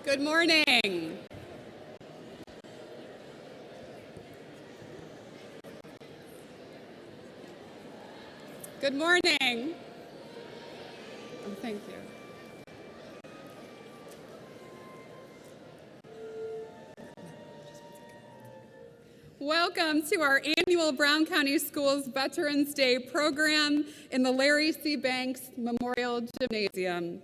Good morning. Good morning. Oh, thank you. Welcome to our annual Brown County Schools Veterans Day program in the Larry C. Banks Memorial Gymnasium.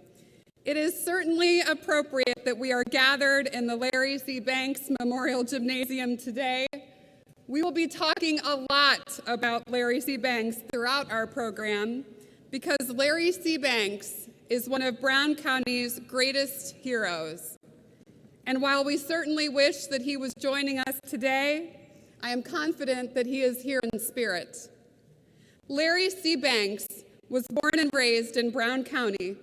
It is certainly appropriate that we are gathered in the Larry C. Banks Memorial Gymnasium today. We will be talking a lot about Larry C. Banks throughout our program because Larry C. Banks is one of Brown County's greatest heroes. And while we certainly wish that he was joining us today, I am confident that he is here in spirit. Larry C. Banks was born and raised in Brown County.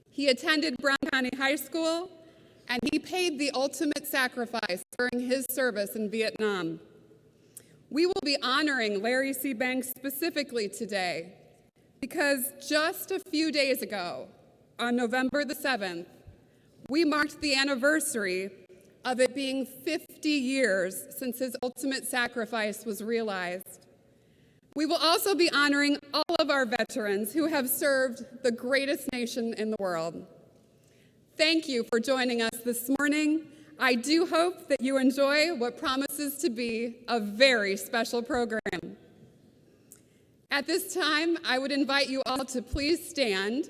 He attended Brown County High School, and he paid the ultimate sacrifice during his service in Vietnam. We will be honoring Larry C. Banks specifically today because just a few days ago, on November the 7th, we marked the anniversary of it being 50 years since his ultimate sacrifice was realized. We will also be honoring all of our veterans who have served the greatest nation in the world. Thank you for joining us this morning. I do hope that you enjoy what promises to be a very special program. At this time, I would invite you all to please stand.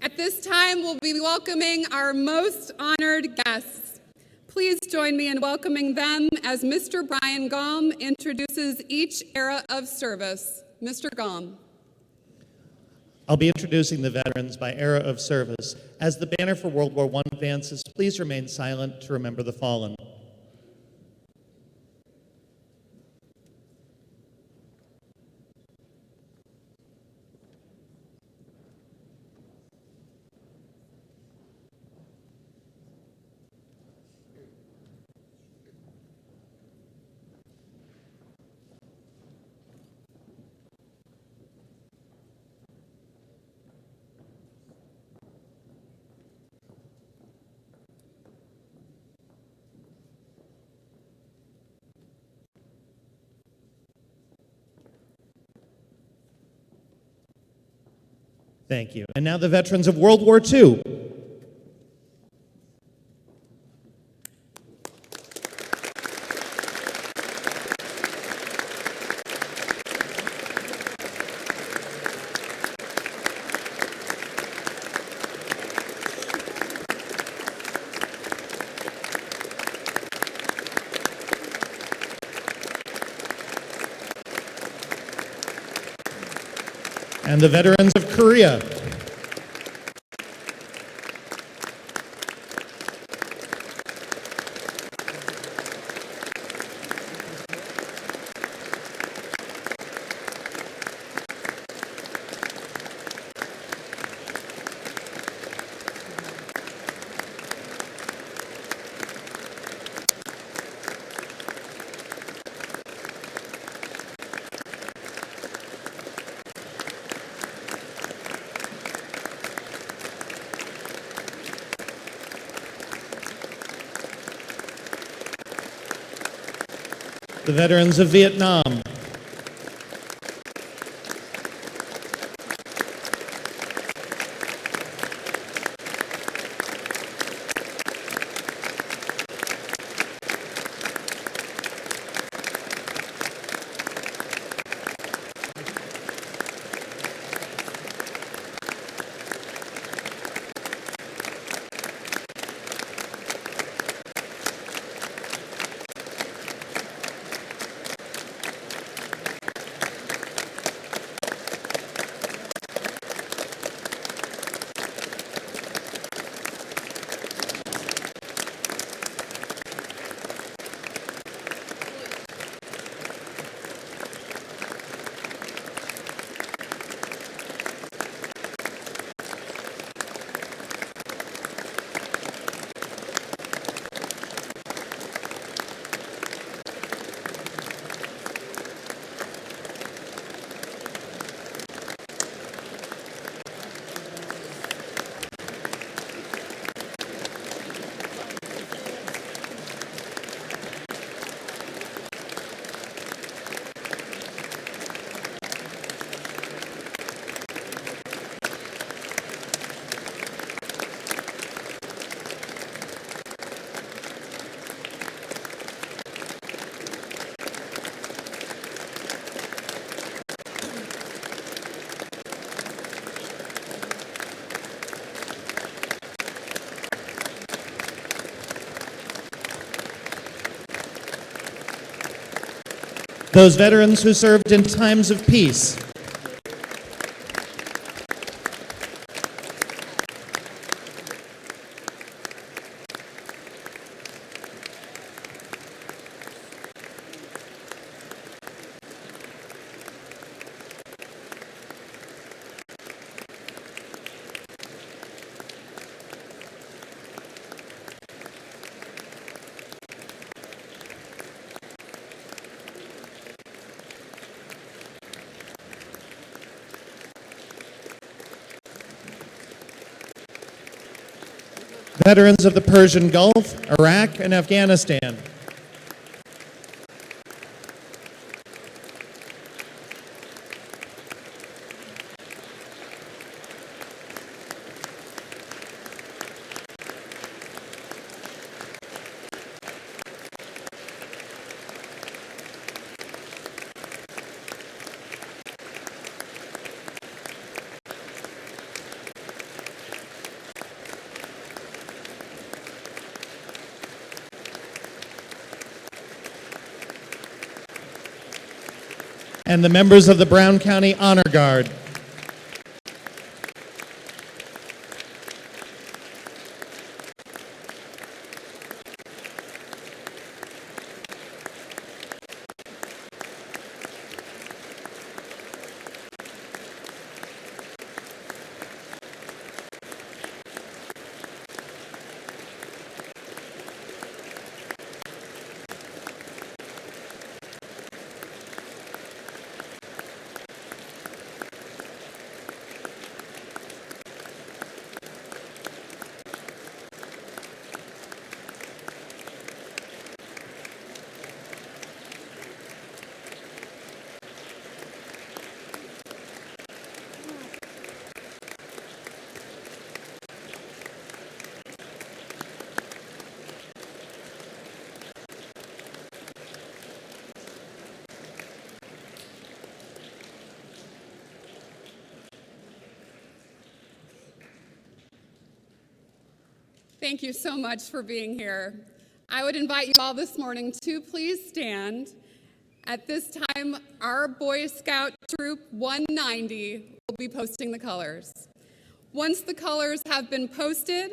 At this time, we'll be welcoming our most honored guests. Please join me in welcoming them as Mr. Brian Galm introduces each era of service. Mr. Galm. I'll be introducing the veterans by era of service. As the banner for World War I advances, please remain silent to remember the fallen. Thank you. And now the veterans of World War II. And the veterans of Korea. The veterans of Vietnam. those veterans who served in times of peace, veterans of the Persian Gulf, Iraq, and Afghanistan, and the members of the Brown County Honor Guard. Thank you so much for being here. I would invite you all this morning to please stand. At this time, our Boy Scout Troop 190 will be posting the colors. Once the colors have been posted,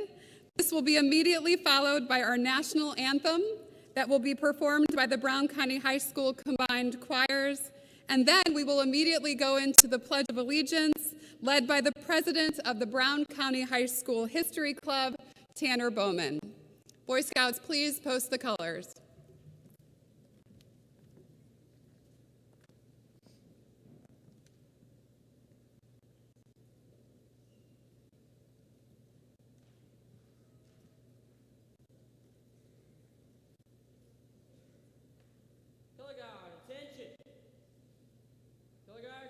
this will be immediately followed by our national anthem that will be performed by the Brown County High School Combined Choirs, and then we will immediately go into the Pledge of Allegiance, led by the president of the Brown County High School History Club, Tanner Bowman. Boy Scouts, please post the colors. Color guard, attention. Color guard,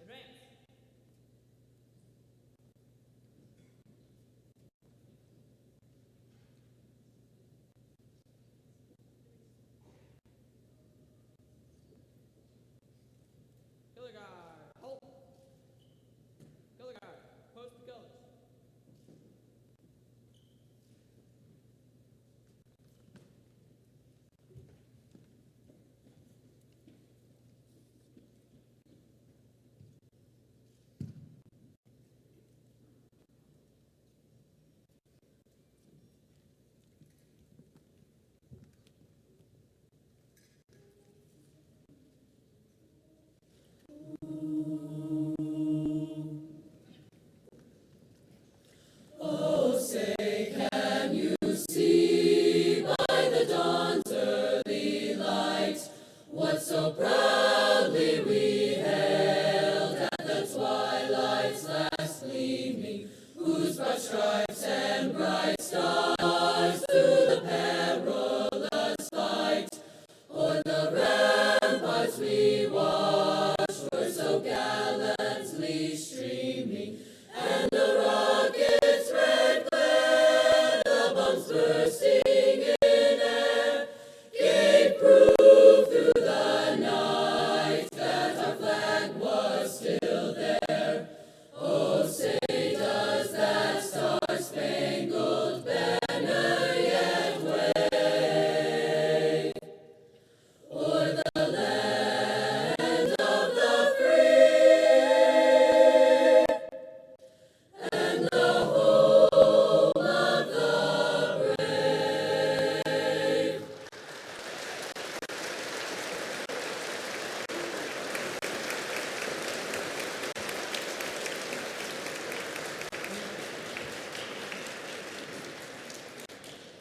advance.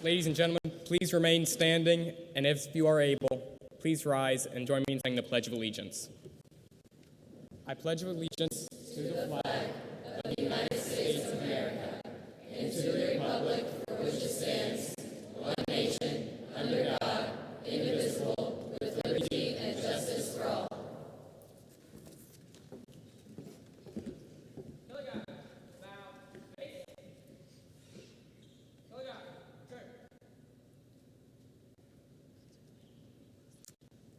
Ladies and gentlemen, please remain standing, and if you are able, please rise and join me in saying the Pledge of Allegiance. I pledge allegiance to the flag of the United States of America and to the republic for which it stands, one nation, under God, indivisible, with liberty and justice for all.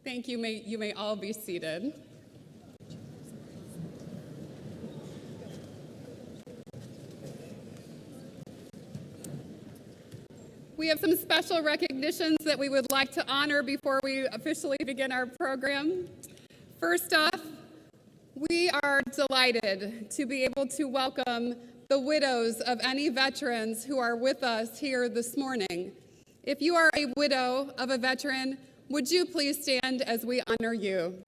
Thank you. You may all be seated. We have some special recognitions that we would like to honor before we officially begin our program. First off, we are delighted to be able to welcome the widows of any veterans who are with us here this morning. If you are a widow of a veteran, would you please stand as we honor you?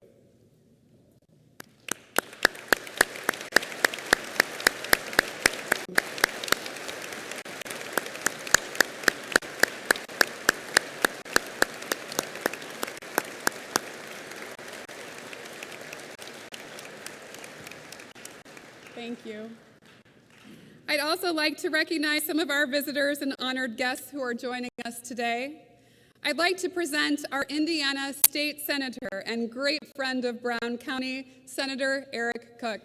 Thank you. I'd also like to recognize some of our visitors and honored guests who are joining us today. I'd like to present our Indiana State Senator and great friend of Brown County, Senator Eric Cook.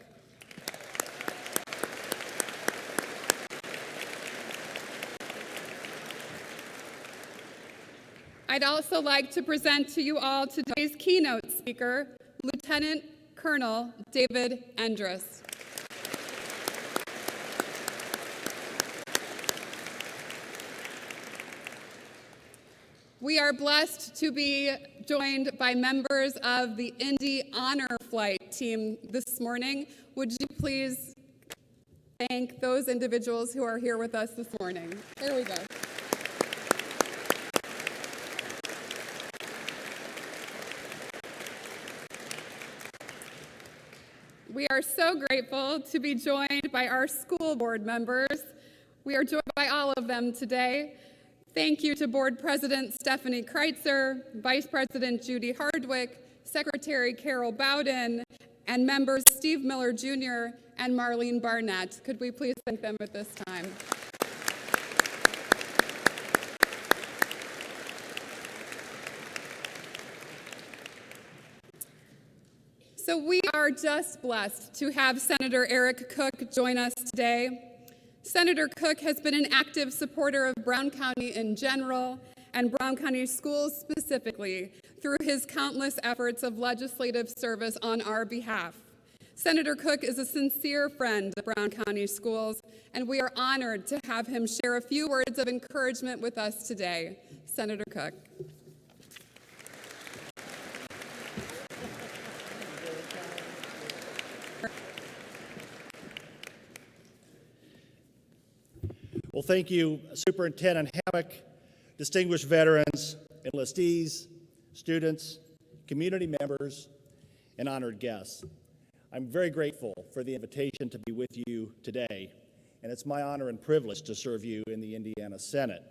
I'd also like to present to you all today's keynote speaker, Lieutenant Colonel David Endress. We are blessed to be joined by members of the Indy Honor Flight team this morning. Would you please thank those individuals who are here with us this morning? There we go. We are so grateful to be joined by our school board members. We are joined by all of them today. Thank you to Board President Stephanie Kreitzer, Vice President Judy Hardwick, Secretary Carol Bowden, and members Steve Miller Jr. and Marlene Barnett. Could we please thank them at this time? So we are just blessed to have Senator Eric Cook join us today. Senator Cook has been an active supporter of Brown County in general and Brown County schools specifically through his countless efforts of legislative service on our behalf. Senator Cook is a sincere friend of Brown County schools, and we are honored to have him share a few words of encouragement with us today. Senator Cook. Well, thank you, Superintendent Hammock, distinguished veterans, enlistees, students, community members, and honored guests. I'm very grateful for the invitation to be with you today, and it's my honor and privilege to serve you in the Indiana Senate.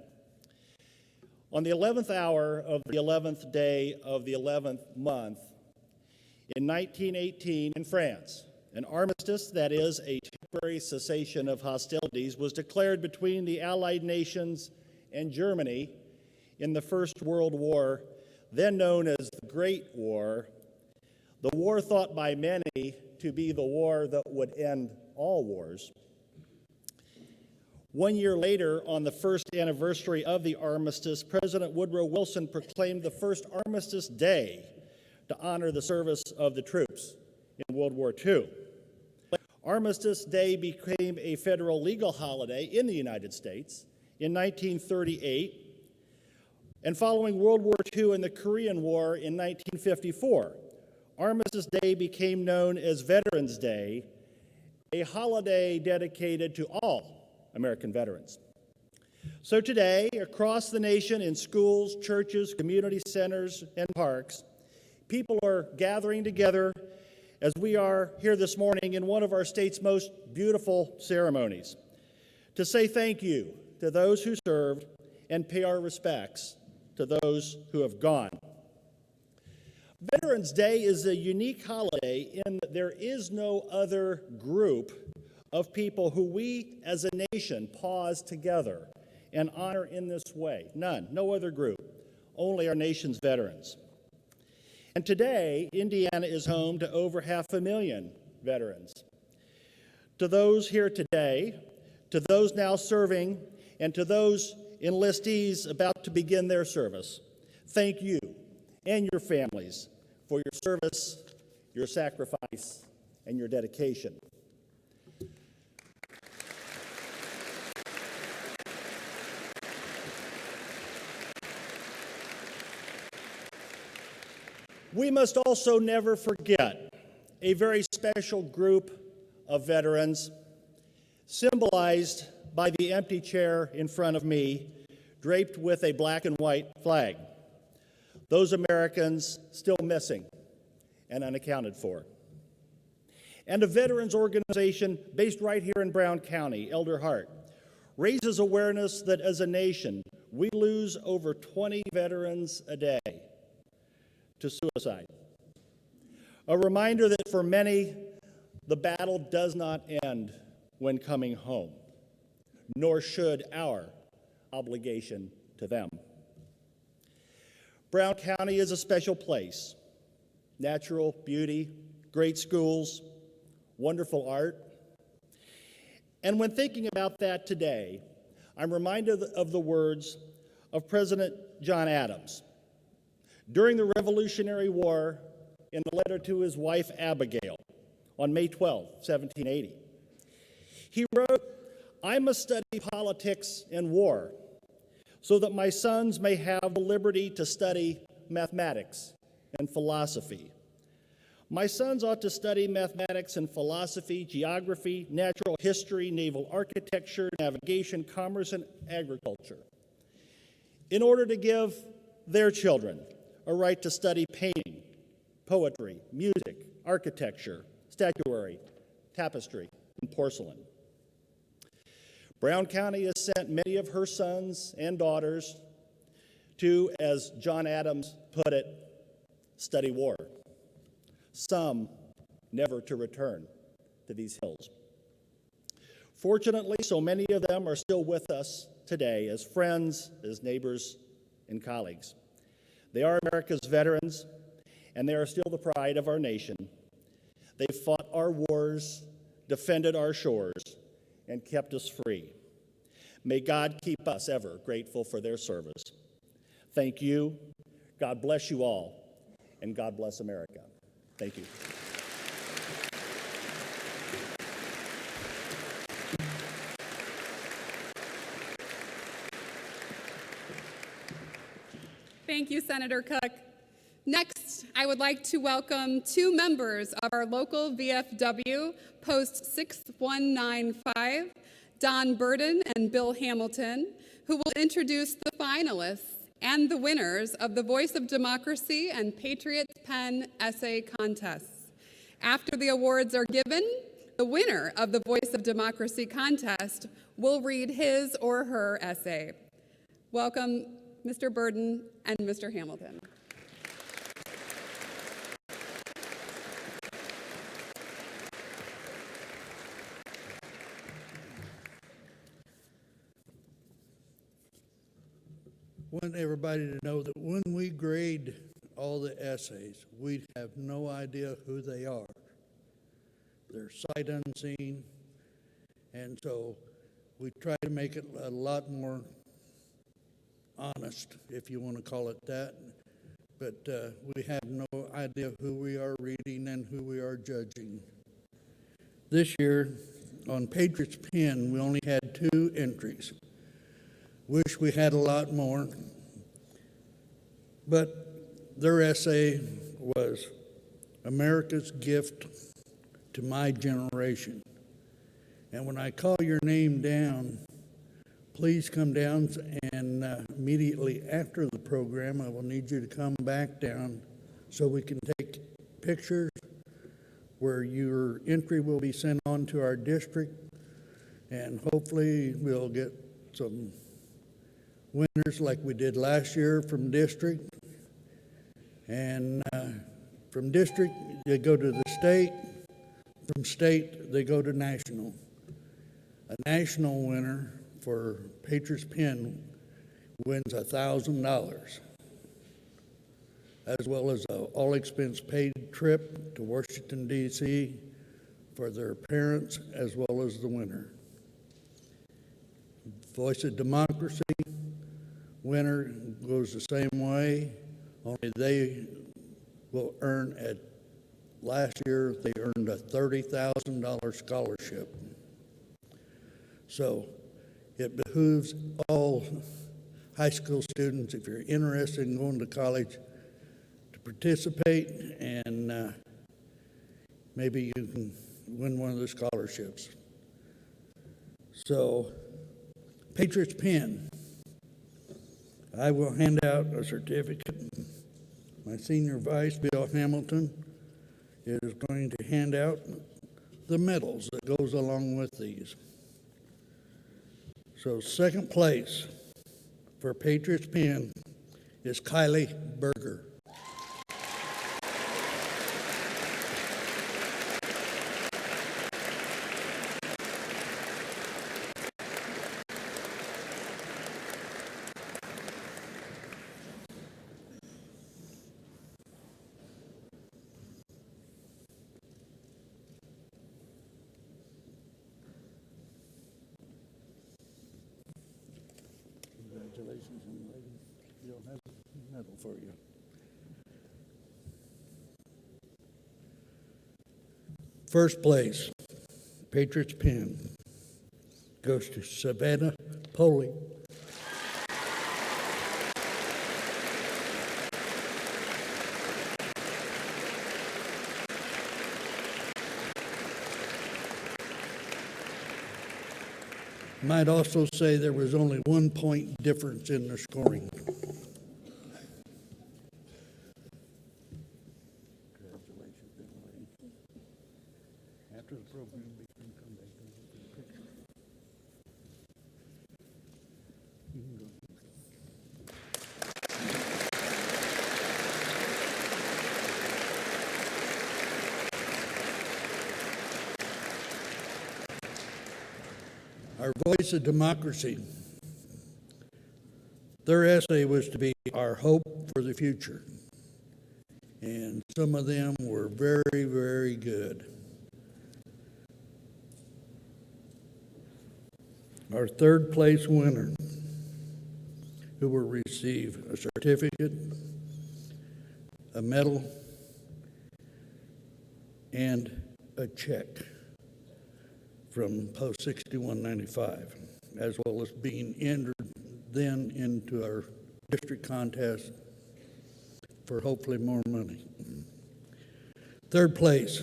On the 11th hour of the 11th day of the 11th month, in 1918 in France, an armistice, that is, a temporary cessation of hostilities, was declared between the Allied nations and Germany in the First World War, then known as the Great War, the war thought by many to be the war that would end all wars. 1 year later, on the first anniversary of the armistice, President Woodrow Wilson proclaimed the first Armistice Day to honor the service of the troops in World War II. Armistice Day became a federal legal holiday in the United States in 1938, and following World War II and the Korean War in 1954, Armistice Day became known as Veterans Day, a holiday dedicated to all American veterans. So today, across the nation, in schools, churches, community centers, and parks, people are gathering together as we are here this morning in one of our state's most beautiful ceremonies to say thank you to those who served and pay our respects to those who have gone. Veterans Day is a unique holiday in that there is no other group of people who we as a nation pause together and honor in this way. None, no other group, only our nation's veterans. And today, Indiana is home to over 500,000 veterans. To those here today, to those now serving, and to those enlistees about to begin their service, thank you and your families for your service, your sacrifice, and your dedication. We must also never forget a very special group of veterans, symbolized by the empty chair in front of me, draped with a black and white flag. Those Americans still missing and unaccounted for. And a veterans organization based right here in Brown County, Elder Hart, raises awareness that as a nation, we lose over 20 veterans a day to suicide. A reminder that for many, the battle does not end when coming home, nor should our obligation to them. Brown County is a special place. Natural beauty, great schools, wonderful art. And when thinking about that today, I'm reminded of the words of President John Adams. During the Revolutionary War, in a letter to his wife Abigail on May 12, 1780, he wrote, "I must study politics and war so that my sons may have the liberty to study mathematics and philosophy. My sons ought to study mathematics and philosophy, geography, natural history, naval architecture, navigation, commerce, and agriculture, in order to give their children a right to study painting, poetry, music, architecture, statuary, tapestry, and porcelain." Brown County has sent many of her sons and daughters to, as John Adams put it, study war. Some never to return to these hills. Fortunately, so many of them are still with us today as friends, as neighbors, and colleagues. They are America's veterans, and they are still the pride of our nation. They fought our wars, defended our shores, and kept us free. May God keep us ever grateful for their service. Thank you. God bless you all, and God bless America. Thank you. Thank you, Senator Cook. Next, I would like to welcome two members of our local VFW, Post 6195, Don Burden and Bill Hamilton, who will introduce the finalists and the winners of the Voice of Democracy and Patriot's Pen essay contests. After the awards are given, the winner of the Voice of Democracy contest will read his or her essay. Welcome, Mr. Burden and Mr. Hamilton. I want everybody to know that when we grade all the essays, we have no idea who they are. They're sight unseen, and so we try to make it a lot more honest, if you want to call it that. But we have no idea who we are reading and who we are judging. This year, on Patriot's Pen, we only had 2 entries. Wish we had a lot more, but their essay was America's Gift to My Generation. And when I call your name down, please come down, and immediately after the program, I will need you to come back down so we can take pictures where your entry will be sent on to our district, and hopefully we'll get some winners like we did last year from district. And from district, they go to the state. From state, they go to national. A national winner for Patriots Pen wins $1,000, as well as an all-expense paid trip to Washington, D.C. for their parents as well as the winner. Voice of Democracy winner goes the same way, only they will earn last year they earned a $30,000 scholarship. So it behooves all high school students, if you're interested in going to college, to participate, and maybe you can win one of the scholarships. So, Patriots Pen, I will hand out a certificate. My senior vice, Bill Hamilton, is going to hand out the medals that goes along with these. So second place for Patriots Pen is Kylie Berger. Congratulations, young lady. You don't have a medal for you. First place, Patriots Pen, goes to Savannah Poley. Might also say there was only 1 point difference in their scoring. Congratulations, young lady. After the program, we can come back and look at the picture. You can go. Our Voice of Democracy, their essay was to be our hope for the future. And some of them were very, very good. Our third place winner, who will receive a certificate, a medal, and a check from Post 6195, as well as being entered then into our district contest for hopefully more money. Third place,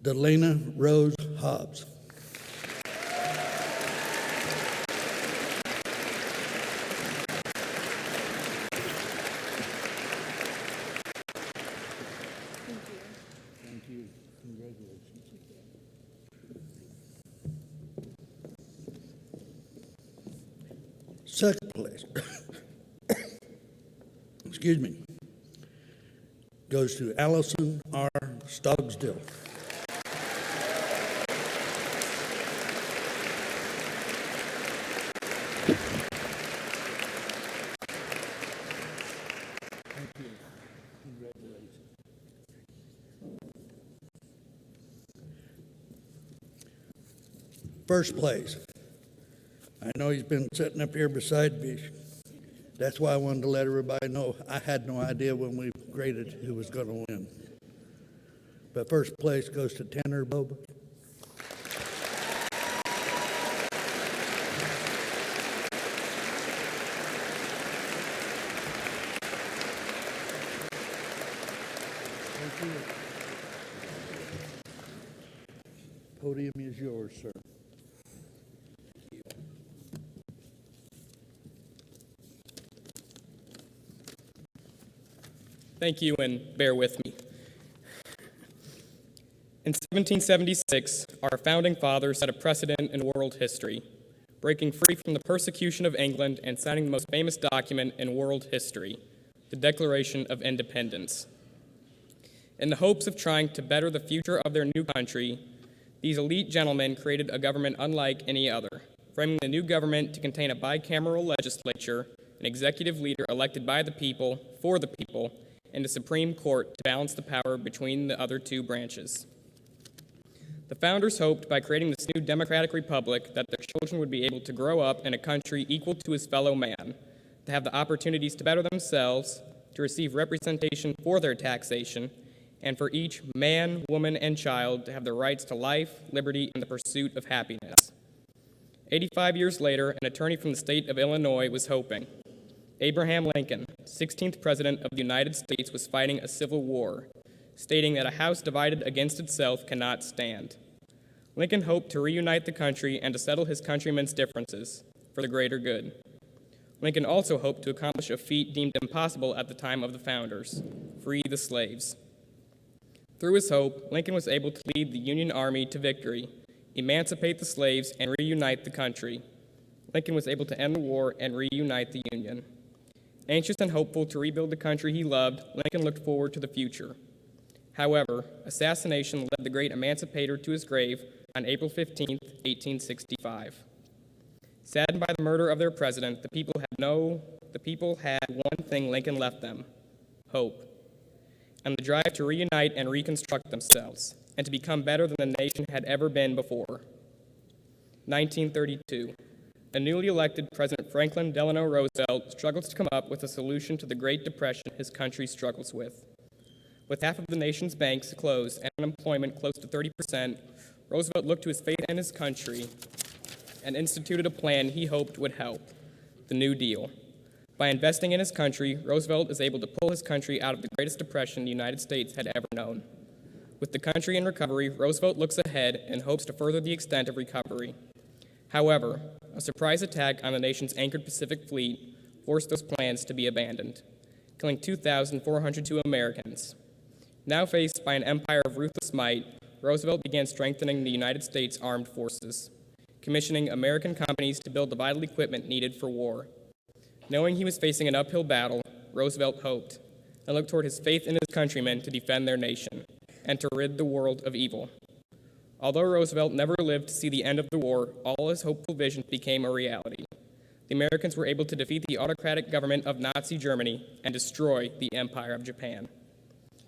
Delana Rose Hobbs. Thank you. Congratulations. Second place, excuse me, goes to Allison R. Stogsdill. Thank you. Congratulations. First place. I know he's been sitting up here beside me. That's why I wanted to let everybody know I had no idea when we graded who was going to win. But first place goes to Tanner Boba. Thank you. Podium is yours, sir. Thank you, and bear with me. In 1776, our founding fathers set a precedent in world history breaking free from the persecution of England and signing the most famous document in world history, the Declaration of Independence. In the hopes of trying to better the future of their new country, these elite gentlemen created a government unlike any other, framing the new government to contain a bicameral legislature, an executive leader elected by the people, for the people, and a Supreme Court to balance the power between the other two branches. The founders hoped by creating this new democratic republic that their children would be able to grow up in a country equal to his fellow man, to have the opportunities to better themselves, to receive representation for their taxation, and for each man, woman, and child to have the rights to life, liberty, and the pursuit of happiness. 85 years later, an attorney from the state of Illinois was hoping. Abraham Lincoln, 16th President of the United States, was fighting a civil war, stating that a house divided against itself cannot stand. Lincoln hoped to reunite the country and to settle his countrymen's differences for the greater good. Lincoln also hoped to accomplish a feat deemed impossible at the time of the founders: free the slaves. Through his hope, Lincoln was able to lead the Union Army to victory, emancipate the slaves, and reunite the country. Lincoln was able to end the war and reunite the Union. Anxious and hopeful to rebuild the country he loved, Lincoln looked forward to the future. However, assassination led the great emancipator to his grave on April 15, 1865. Saddened by the murder of their president, the people had one thing Lincoln left them: hope, and the drive to reunite and reconstruct themselves, and to become better than the nation had ever been before. 1932. A newly elected President Franklin Delano Roosevelt struggles to come up with a solution to the Great Depression his country struggles with. With half of the nation's banks closed and unemployment close to 30%, Roosevelt looked to his faith and his country and instituted a plan he hoped would help: the New Deal. By investing in his country, Roosevelt is able to pull his country out of the greatest depression the United States had ever known. With the country in recovery, Roosevelt looks ahead and hopes to further the extent of recovery. However, a surprise attack on the nation's anchored Pacific Fleet forced those plans to be abandoned, killing 2,402 Americans. Now faced by an empire of ruthless might, Roosevelt began strengthening the United States Armed Forces, commissioning American companies to build the vital equipment needed for war. Knowing he was facing an uphill battle, Roosevelt hoped and looked toward his faith in his countrymen to defend their nation and to rid the world of evil. Although Roosevelt never lived to see the end of the war, all his hopeful visions became a reality. The Americans were able to defeat the autocratic government of Nazi Germany and destroy the Empire of Japan.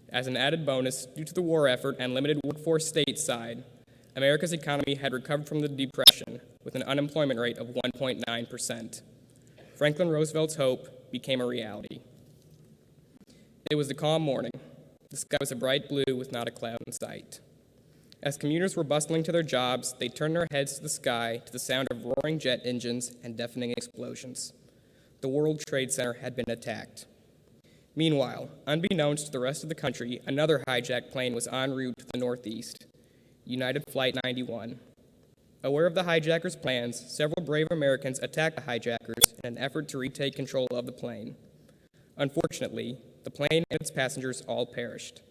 As an added bonus, due to the war effort and limited workforce stateside, America's economy had recovered from the Depression with an unemployment rate of 1.9%. Franklin Roosevelt's hope became a reality. It was a calm morning. The sky was a bright blue with not a cloud in sight. As commuters were bustling to their jobs, they turned their heads to the sky to the sound of roaring jet engines and deafening explosions. The World Trade Center had been attacked. Meanwhile, unbeknownst to the rest of the country, another hijacked plane was en route to the northeast, United Flight 91. Aware of the hijackers' plans, several brave Americans attacked the hijackers in an effort to retake control of the plane. Unfortunately, the plane and its passengers all perished.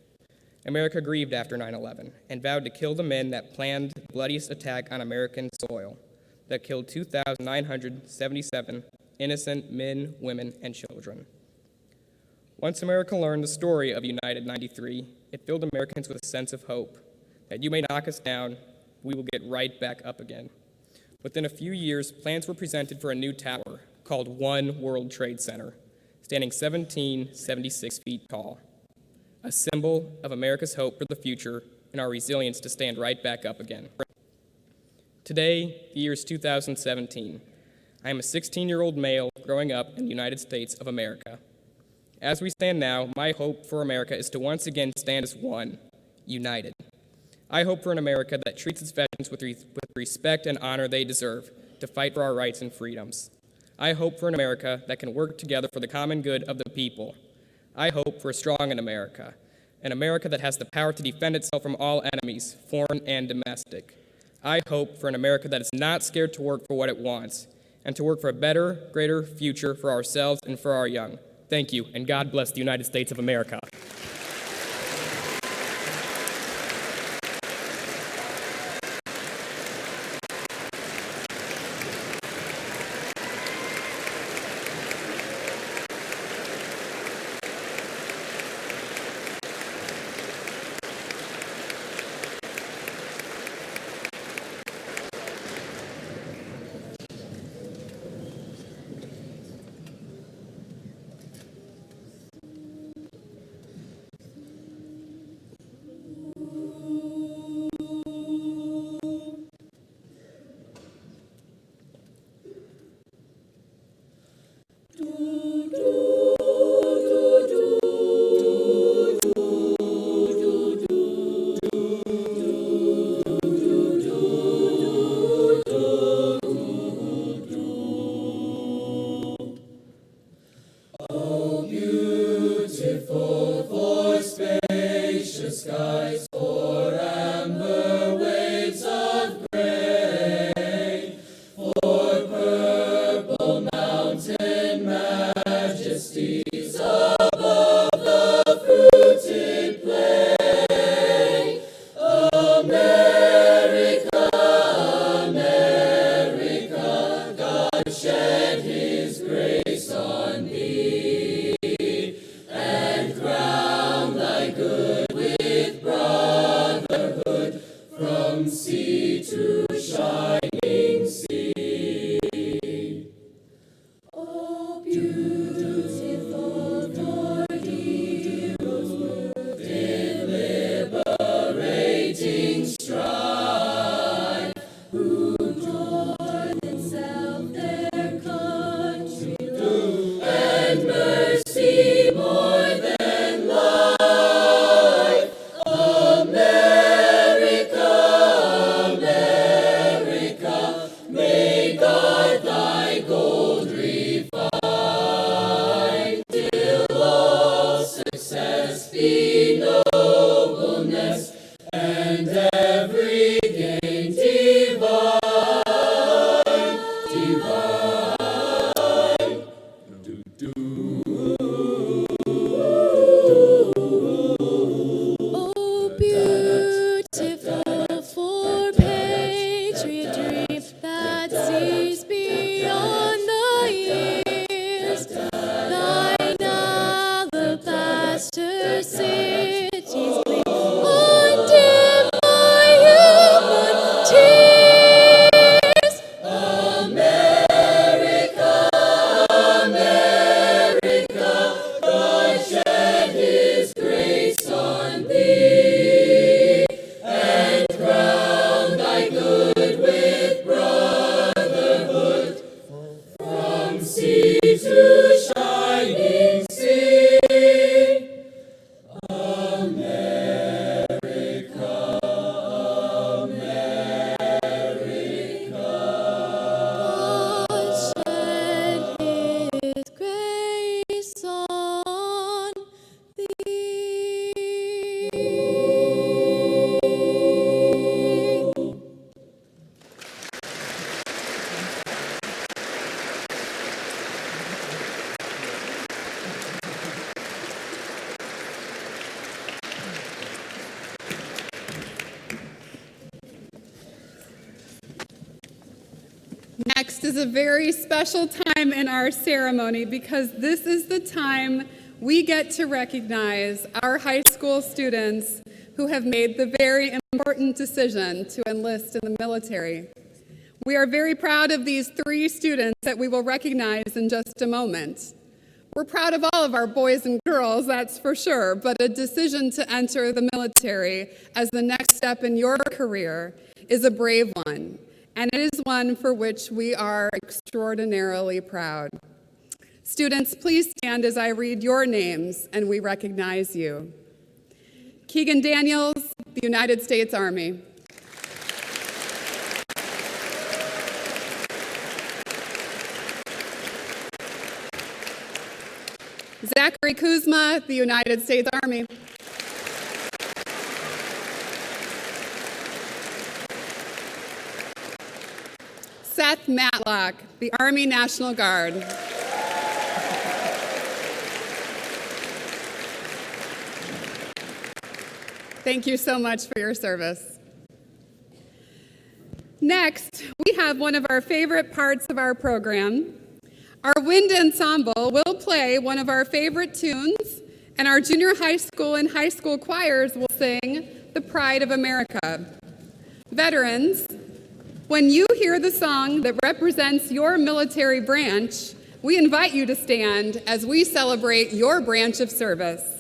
America grieved after 9/11 and vowed to kill the men that planned the bloodiest attack on American soil that killed 2,977 innocent men, women, and children. Once America learned the story of United 93, it filled Americans with a sense of hope that you may knock us down, we will get right back up again. Within a few years, plans were presented for a new tower called One World Trade Center, standing 1,776 feet tall, a symbol of America's hope for the future and our resilience to stand right back up again. Today, the year is 2017. I am a 16-year-old male growing up in the United States of America. As we stand now, my hope for America is to once again stand as one, united. I hope for an America that treats its veterans with respect and honor they deserve, to fight for our rights and freedoms. I hope for an America that can work together for the common good of the people. I hope for a strong America, an America that has the power to defend itself from all enemies, foreign and domestic. I hope for an America that is not scared to work for what it wants, and to work for a better, greater future for ourselves and for our young. Thank you, and God bless the United States of America. Oh, beautiful for patriot dream that sees beyond the years. Thine alabaster cities gleam, undimmed by human tears. America, America, God shed His grace on thee, and crown thy good with brotherhood, from sea to shining sea. America, America, God shed His grace on thee. Next is a very special time in our ceremony because this is the time we get to recognize our high school students who have made the very important decision to enlist in the military. We are very proud of these 3 students that we will recognize in just a moment. We're proud of all of our boys and girls, that's for sure, but a decision to enter the military as the next step in your career is a brave one, and it is one for which we are extraordinarily proud. Students, please stand as I read your names and we recognize you. Keegan Daniels, the United States Army. Zachary Kuzma, the United States Army. Seth Matlock, the Army National Guard. Thank you so much for your service. Next, we have one of our favorite parts of our program. Our wind ensemble will play one of our favorite tunes, and our junior high school and high school choirs will sing The Pride of America. Veterans, when you hear the song that represents your military branch, we invite you to stand as we celebrate your branch of service.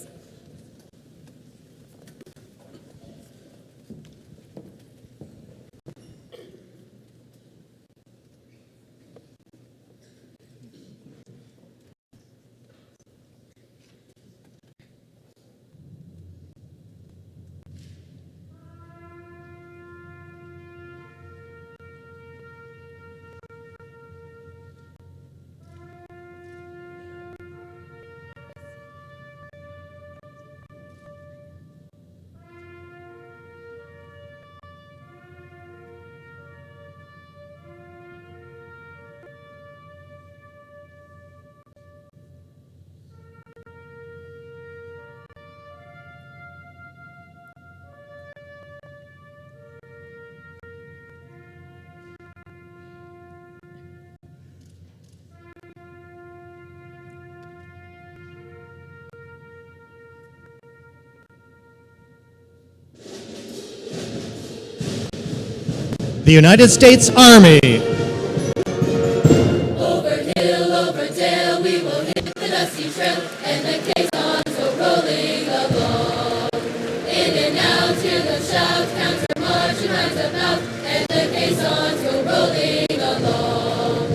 The United States Army. Over hill, over dale, we will hit the dusty trail, and the caissons go rolling along. In and out, hear the shouts, counter march, rounds about, and the caissons go rolling along.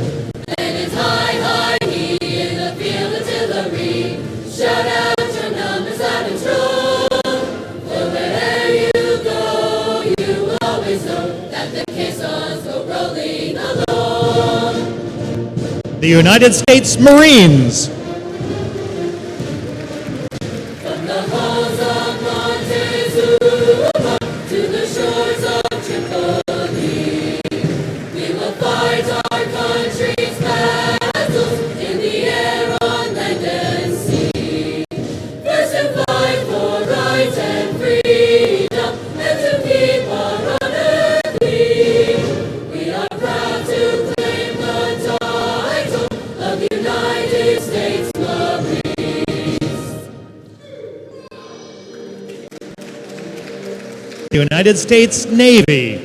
Then it's high, high, he in the field artillery. Shout out your numbers loud and strong. For wherever you go, you will always know that the caissons go rolling along. The United States Marines. From the halls of Montezuma to United States Navy.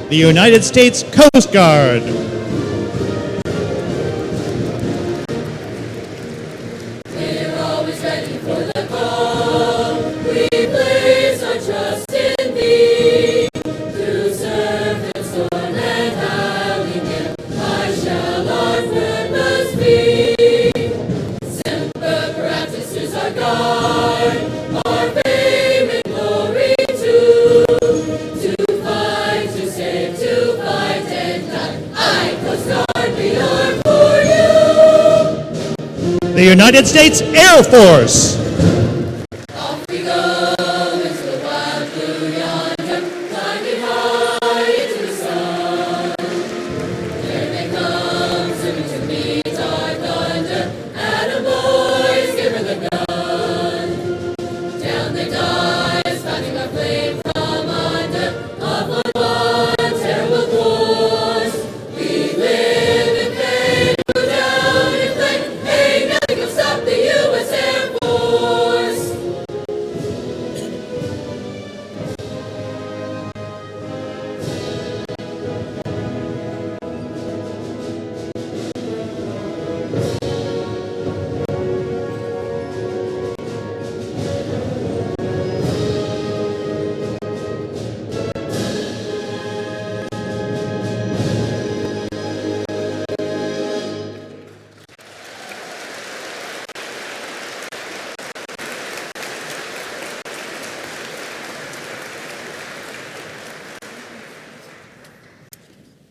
The United States Coast Guard. We're always ready for the call. We place our trust in thee. Through surf and storm and howling gale, high shall our purpose be. Semper Paratus is our guard, our fame and glory too. To fight, to save, to fight and die. I, Coast Guard, we are for you. The United States Air Force. Off we go into the wild blue yonder, climbing high into the sun. There they come, swimming to meet our thunder. Atta boys, give her the gun. Down they dive, spouting our flame from under. Off on one terrible course. We live in pain, go down in flame. Hey, nothing can stop the U.S. Air Force.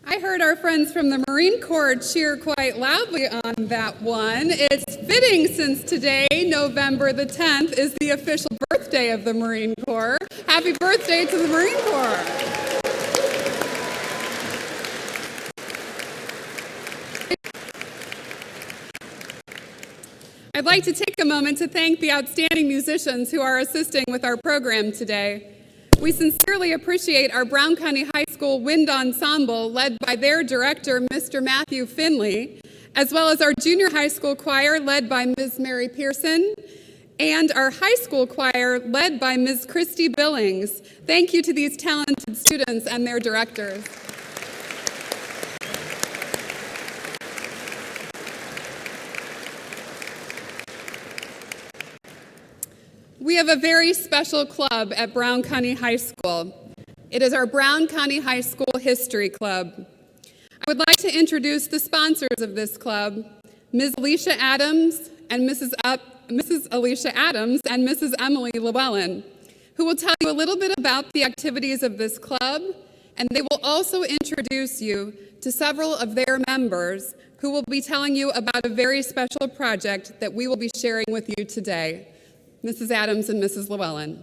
I heard our friends from the Marine Corps cheer quite loudly on that one. It's fitting since today, November the 10th, is the official birthday of the Marine Corps. Happy birthday to the Marine Corps. I'd like to take a moment to thank the outstanding musicians who are assisting with our program today. We sincerely appreciate our Brown County High School Wind Ensemble, led by their director, Mr. Matthew Finley, as well as our junior high school choir, led by Ms. Mary Pearson, and our high school choir, led by Ms. Christy Billings. Thank you to these talented students and their directors. We have a very special club at Brown County High School. It is our Brown County High School History Club. I would like to introduce the sponsors of this club, Ms. Alicia Adams and Mrs. Alicia Adams and Mrs. Emily Llewellyn, who will tell you a little bit about the activities of this club, and they will also introduce you to several of their members who will be telling you about a very special project that we will be sharing with you today. Mrs. Adams and Mrs. Llewellyn.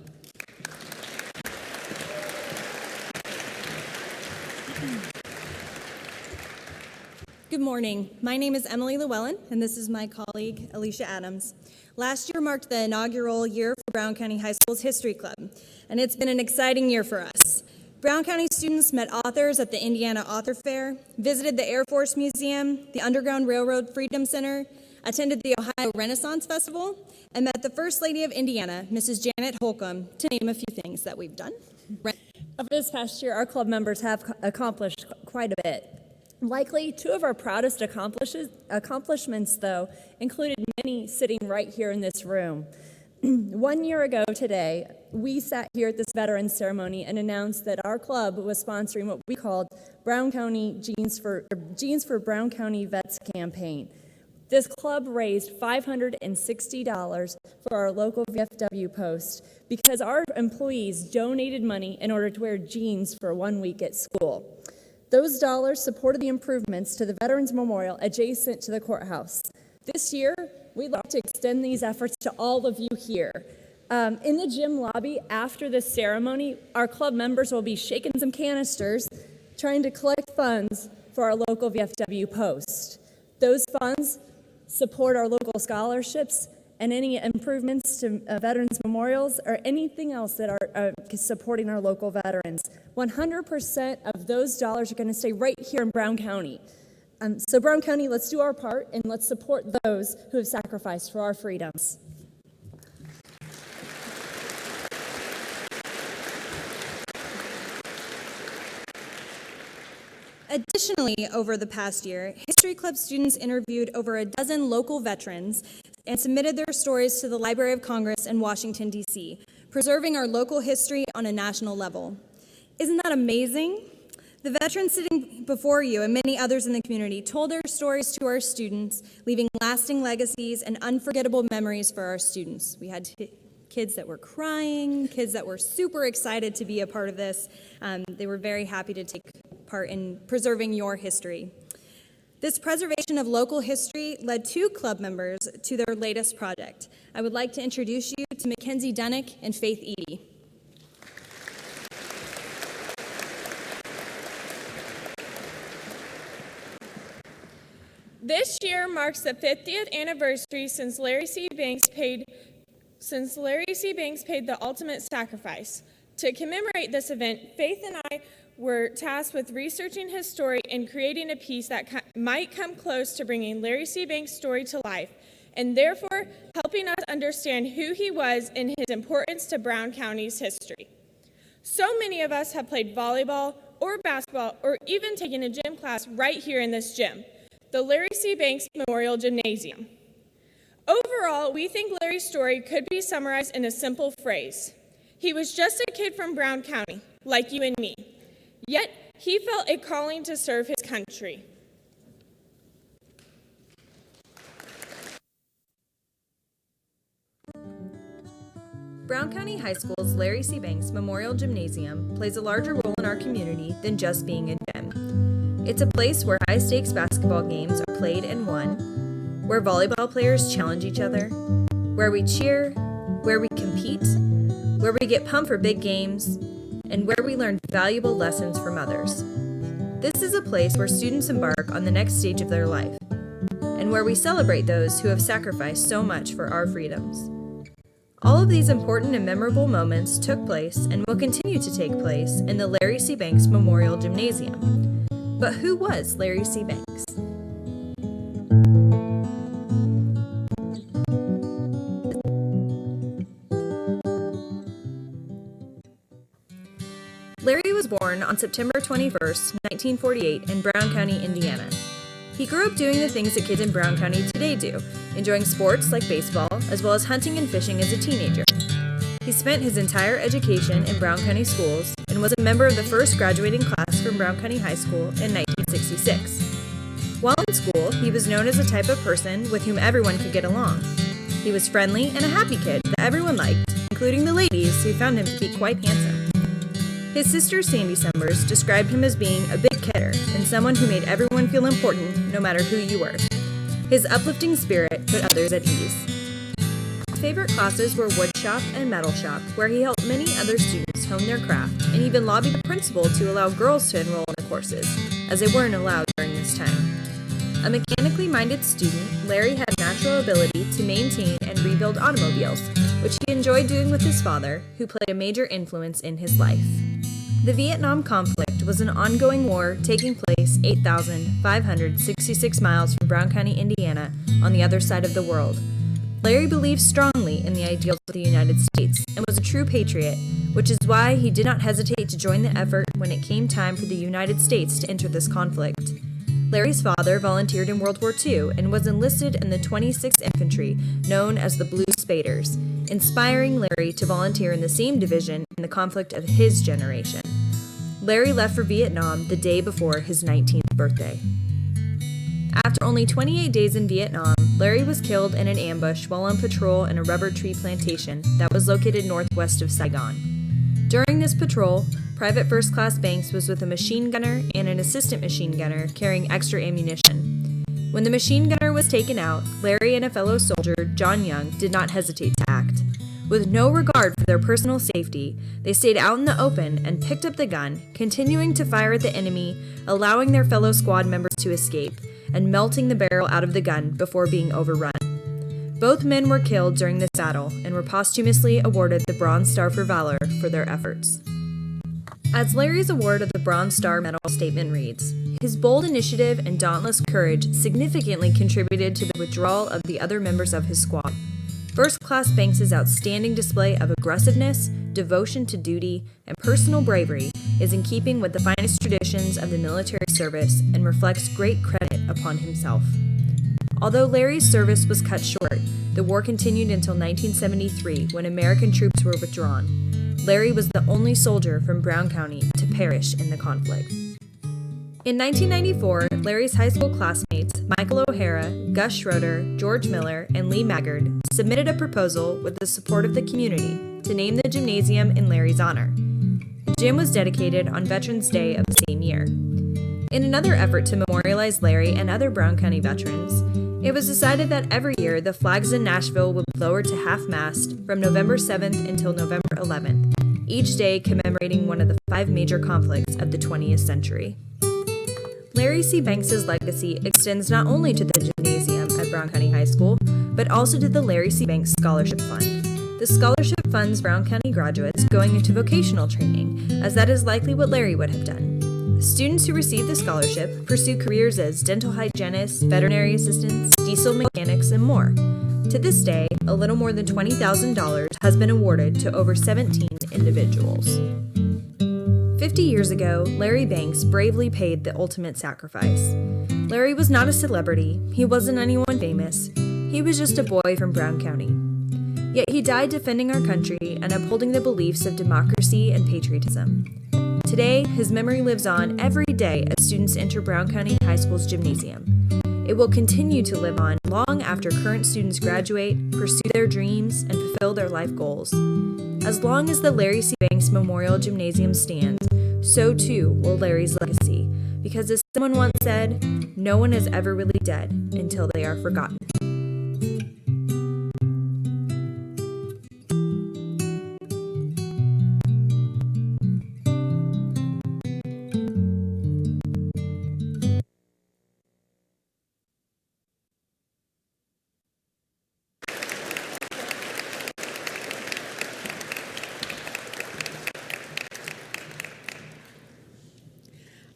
Good morning. My name is Emily Llewellyn, and this is my colleague, Alicia Adams. Last year marked the inaugural year for Brown County High School's History Club, and it's been an exciting year for us. Brown County students met authors at the Indiana Author Fair, visited the Air Force Museum, the Underground Railroad Freedom Center, attended the Ohio Renaissance Festival, and met the First Lady of Indiana, Mrs. Janet Holcomb, to name a few things that we've done. Over this past year, our club members have accomplished quite a bit. Likely, two of our proudest accomplishments, though, included many sitting right here in this room. 1 year ago today, we sat here at this Veterans Ceremony and announced that our club was sponsoring what we called Brown County Jeans for Brown County Vets campaign. This club raised $560 for our local VFW post because our employees donated money in order to wear jeans for 1 week at school. Those dollars supported the improvements to the Veterans Memorial adjacent to the courthouse. This year, we'd like to extend these efforts to all of you here. In the gym lobby after this ceremony, our club members will be shaking some canisters, trying to collect funds for our local VFW post. Those funds support our local scholarships and any improvements to veterans memorials or anything else that are supporting our local veterans. 100% of those dollars are going to stay right here in Brown County. So Brown County, let's do our part and let's support those who have sacrificed for our freedoms. Additionally, over the past year, History Club students interviewed over a dozen local veterans and submitted their stories to the Library of Congress in Washington, D.C., preserving our local history on a national level. Isn't that amazing? The veterans sitting before you and many others in the community told their stories to our students, leaving lasting legacies and unforgettable memories for our students. We had kids that were crying, kids that were super excited to be a part of this. They were very happy to take part in preserving your history. This preservation of local history led two club members to their latest project. I would like to introduce you to Mackenzie Dunnick and Faith Eady. This year marks the 50th anniversary since Larry C. Banks paid the ultimate sacrifice. To commemorate this event, Faith and I were tasked with researching his story and creating a piece that might come close to bringing Larry C. Banks' story to life, and therefore helping us understand who he was and his importance to Brown County's history. So many of us have played volleyball or basketball or even taken a gym class right here in this gym, the Larry C. Banks Memorial Gymnasium. Overall, we think Larry's story could be summarized in a simple phrase. He was just a kid from Brown County, like you and me. Yet, he felt a calling to serve his country. Brown County High School's Larry C. Banks Memorial Gymnasium plays a larger role in our community than just being a gym. It's a place where high-stakes basketball games are played and won, where volleyball players challenge each other, where we cheer, where we compete, where we get pumped for big games, and where we learn valuable lessons from others. This is a place where students embark on the next stage of their life, and where we celebrate those who have sacrificed so much for our freedoms. All of these important and memorable moments took place and will continue to take place in the Larry C. Banks Memorial Gymnasium. But who was Larry C. Banks? Larry was born on September 21st, 1948 in Brown County, Indiana. He grew up doing the things that kids in Brown County today do, enjoying sports like baseball, as well as hunting and fishing as a teenager. He spent his entire education in Brown County schools and was a member of the first graduating class from Brown County High School in 1966. While in school, he was known as a type of person with whom everyone could get along. He was friendly and a happy kid that everyone liked, including the ladies who found him to be quite handsome. His sister Sandy Summers described him as being a big kidder and someone who made everyone feel important no matter who you were. His uplifting spirit put others at ease. His favorite classes were woodshop and metal shop, where he helped many other students hone their craft and even lobbied the principal to allow girls to enroll in the courses, as they weren't allowed during this time. A mechanically minded student, Larry had natural ability to maintain and rebuild automobiles, which he enjoyed doing with his father, who played a major influence in his life. The Vietnam conflict was an ongoing war taking place 8,566 miles from Brown County, Indiana, on the other side of the world. Larry believed strongly in the ideals of the United States and was a true patriot, which is why he did not hesitate to join the effort when it came time for the United States to enter this conflict. Larry's father volunteered in World War II and was enlisted in the 26th Infantry, known as the Blue Spaders, inspiring Larry to volunteer in the same division in the conflict of his generation. Larry left for Vietnam the day before his 19th birthday. After only 28 days in Vietnam, Larry was killed in an ambush while on patrol in a rubber tree plantation that was located northwest of Saigon. During this patrol, Private First Class Banks was with a machine gunner and an assistant machine gunner carrying extra ammunition. When the machine gunner was taken out, Larry and a fellow soldier, John Young, did not hesitate to act. With no regard for their personal safety, they stayed out in the open and picked up the gun, continuing to fire at the enemy, allowing their fellow squad members to escape, and melting the barrel out of the gun before being overrun. Both men were killed during this battle and were posthumously awarded the Bronze Star for Valor for their efforts. As Larry's award of the Bronze Star Medal statement reads, his bold initiative and dauntless courage significantly contributed to the withdrawal of the other members of his squad. First Class Banks' outstanding display of aggressiveness, devotion to duty, and personal bravery is in keeping with the finest traditions of the military service and reflects great credit upon himself. Although Larry's service was cut short, the war continued until 1973 when American troops were withdrawn. Larry was the only soldier from Brown County to perish in the conflict. In 1994, Larry's high school classmates, Michael O'Hara, Gus Schroeder, George Miller, and Lee Maggard, submitted a proposal with the support of the community to name the gymnasium in Larry's honor. The gym was dedicated on Veterans Day of the same year. In another effort to memorialize Larry and other Brown County veterans, it was decided that every year the flags in Nashville would be lowered to half-mast from November 7th until November 11th, each day commemorating one of the 5 major conflicts of the 20th century. Larry C. Banks' legacy extends not only to the gymnasium at Brown County High School, but also to the Larry C. Banks Scholarship Fund. The scholarship funds Brown County graduates going into vocational training, as that is likely what Larry would have done. Students who receive the scholarship pursue careers as dental hygienists, veterinary assistants, diesel mechanics, and more. To this day, a little more than $20,000 has been awarded to over 17 individuals. 50 years ago, Larry Banks bravely paid the ultimate sacrifice. Larry was not a celebrity, he wasn't anyone famous, he was just a boy from Brown County. Yet he died defending our country and upholding the beliefs of democracy and patriotism. Today, his memory lives on every day as students enter Brown County High School's gymnasium. It will continue to live on long after current students graduate, pursue their dreams, and fulfill their life goals. As long as the Larry C. Banks Memorial Gymnasium stands, so too will Larry's legacy, because as someone once said, no one is ever really dead until they are forgotten.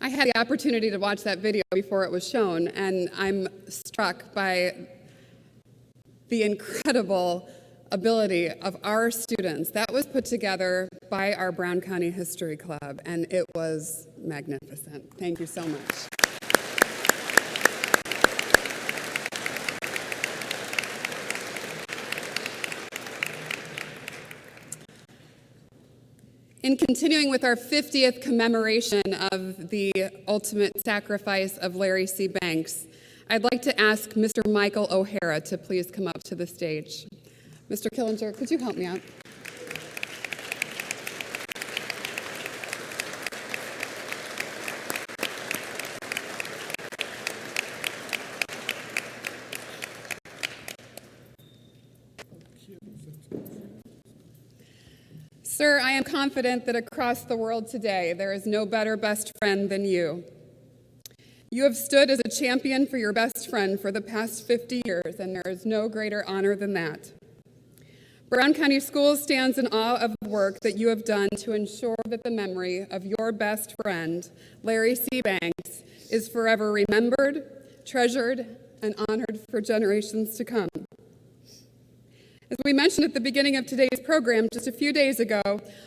I had the opportunity to watch that video before it was shown, and I'm struck by the incredible ability of our students. That was put together by our Brown County History Club, and it was magnificent. Thank you so much. In continuing with our 50th commemoration of the ultimate sacrifice of Larry C. Banks, I'd like to ask Mr. Michael O'Hara to please come up to the stage. Mr. Killinger, could you help me out? Sir, I am confident that across the world today, there is no better best friend than you. You have stood as a champion for your best friend for the past 50 years, and there is no greater honor than that. Brown County Schools stands in awe of the work that you have done to ensure that the memory of your best friend, Larry C. Banks, is forever remembered, treasured, and honored for generations to come. As we mentioned at the beginning of today's program, just a few days ago,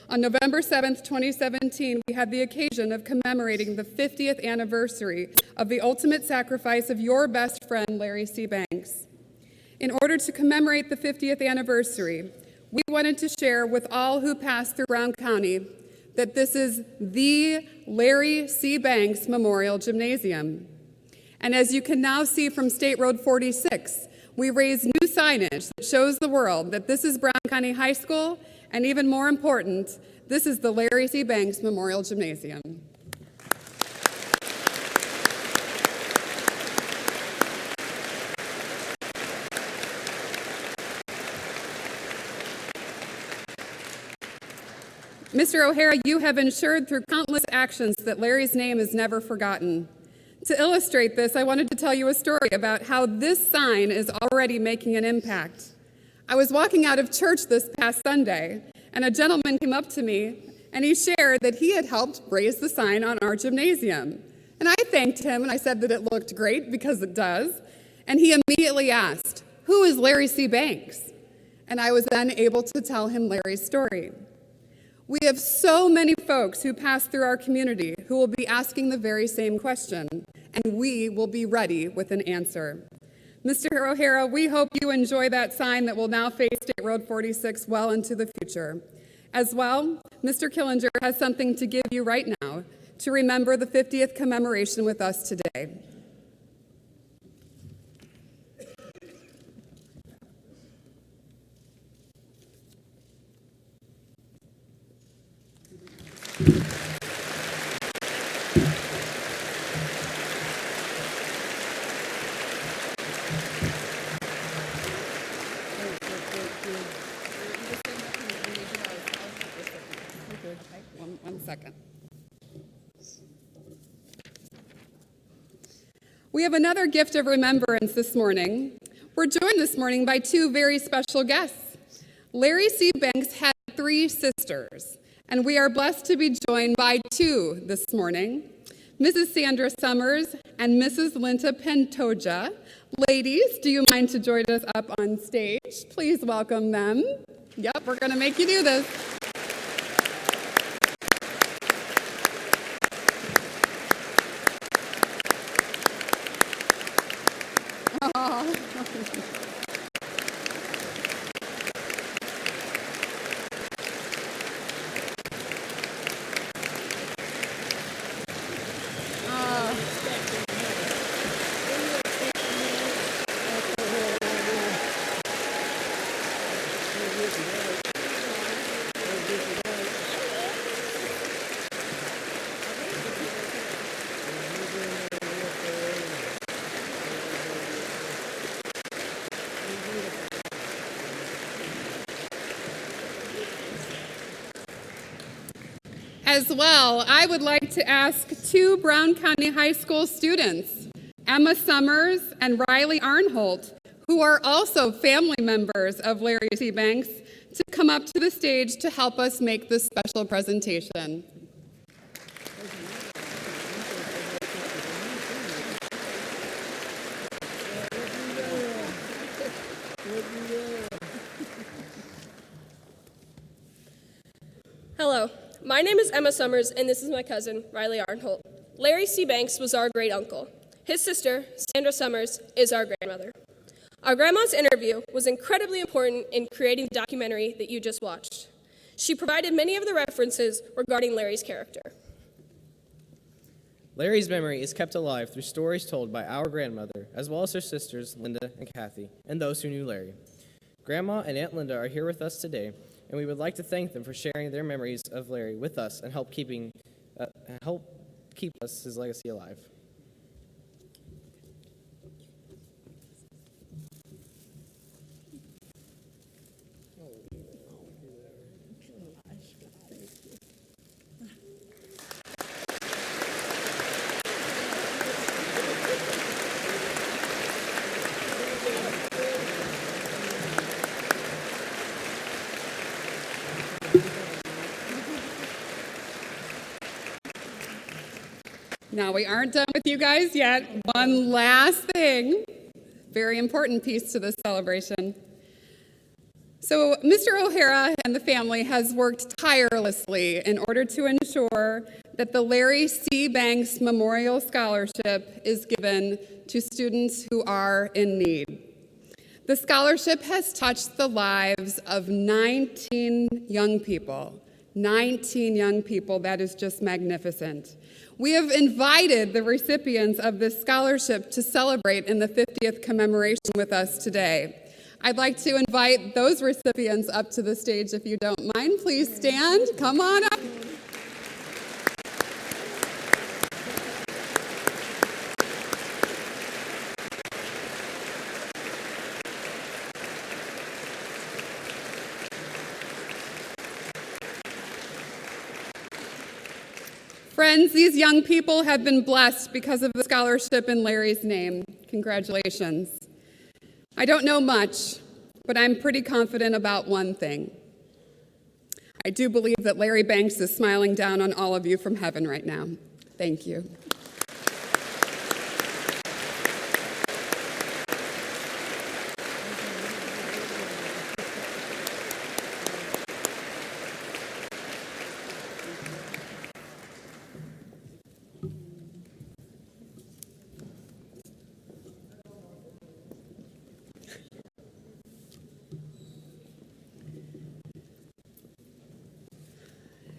on November 7th, 2017, we had the occasion of commemorating the 50th anniversary of the ultimate sacrifice of your best friend, Larry C. Banks. In order to commemorate the 50th anniversary, we wanted to share with all who pass through Brown County that this is the Larry C. Banks Memorial Gymnasium. And as you can now see from State Road 46, we raised new signage that shows the world that this is Brown County High School And even more important, this is the Larry C. Banks Memorial Gymnasium. Mr. O'Hara, you have ensured through countless actions that Larry's name is never forgotten. To illustrate this, I wanted to tell you a story about how this sign is already making an impact. I was walking out of church this past Sunday, and a gentleman came up to me, and he shared that he had helped raise the sign on our gymnasium. And I thanked him, and I said that it looked great, because it does. And he immediately asked, "Who is Larry C. Banks?" And I was then able to tell him Larry's story. We have so many folks who pass through our community who will be asking the very same question, and we will be ready with an answer. Mr. O'Hara, we hope you enjoy that sign that will now face State Road 46 well into the future. As well, Mr. Killinger has something to give you right now to remember the 50th commemoration with us today. One second. We have another gift of remembrance this morning. We're joined this morning by two very special guests. Larry C. Banks had 3 sisters, and we are blessed to be joined by 2 this morning, Mrs. Sandra Summers and Mrs. Linda Pantoja. Ladies, do you mind to join us up on stage? Please welcome them. Yep, we're going to make you do this. Oh. As well, I would like to ask 2 Brown County High School students, Emma Summers and Riley Arnholt, who are also family members of Larry C. Banks, to come up to the stage to help us make this special presentation. Hello, my name is Emma Summers, and this is my cousin, Riley Arnholt. Larry C. Banks was our great uncle. His sister, Sandra Summers, is our grandmother. Our grandma's interview was incredibly important in creating the documentary that you just watched. She provided many of the references regarding Larry's character. Larry's memory is kept alive through stories told by our grandmother, as well as her sisters, Linda and Kathy, and those who knew Larry. Grandma and Aunt Linda are here with us today, and we would like to thank them for sharing their memories of Larry with us and help keep his legacy alive. Now, we aren't done with you guys yet. One last thing, very important piece to this celebration. So Mr. O'Hara and the family has worked tirelessly in order to ensure that the Larry C. Banks Memorial Scholarship is given to students who are in need. The scholarship has touched the lives of 19 young people. 19 young people, that is just magnificent. We have invited the recipients of this scholarship to celebrate in the 50th commemoration with us today. I'd like to invite those recipients up to the stage if you don't mind. Please stand. Come on up. Friends, these young people have been blessed because of the scholarship in Larry's name. Congratulations. I don't know much, but I'm pretty confident about one thing. I do believe that Larry Banks is smiling down on all of you from heaven right now. Thank you.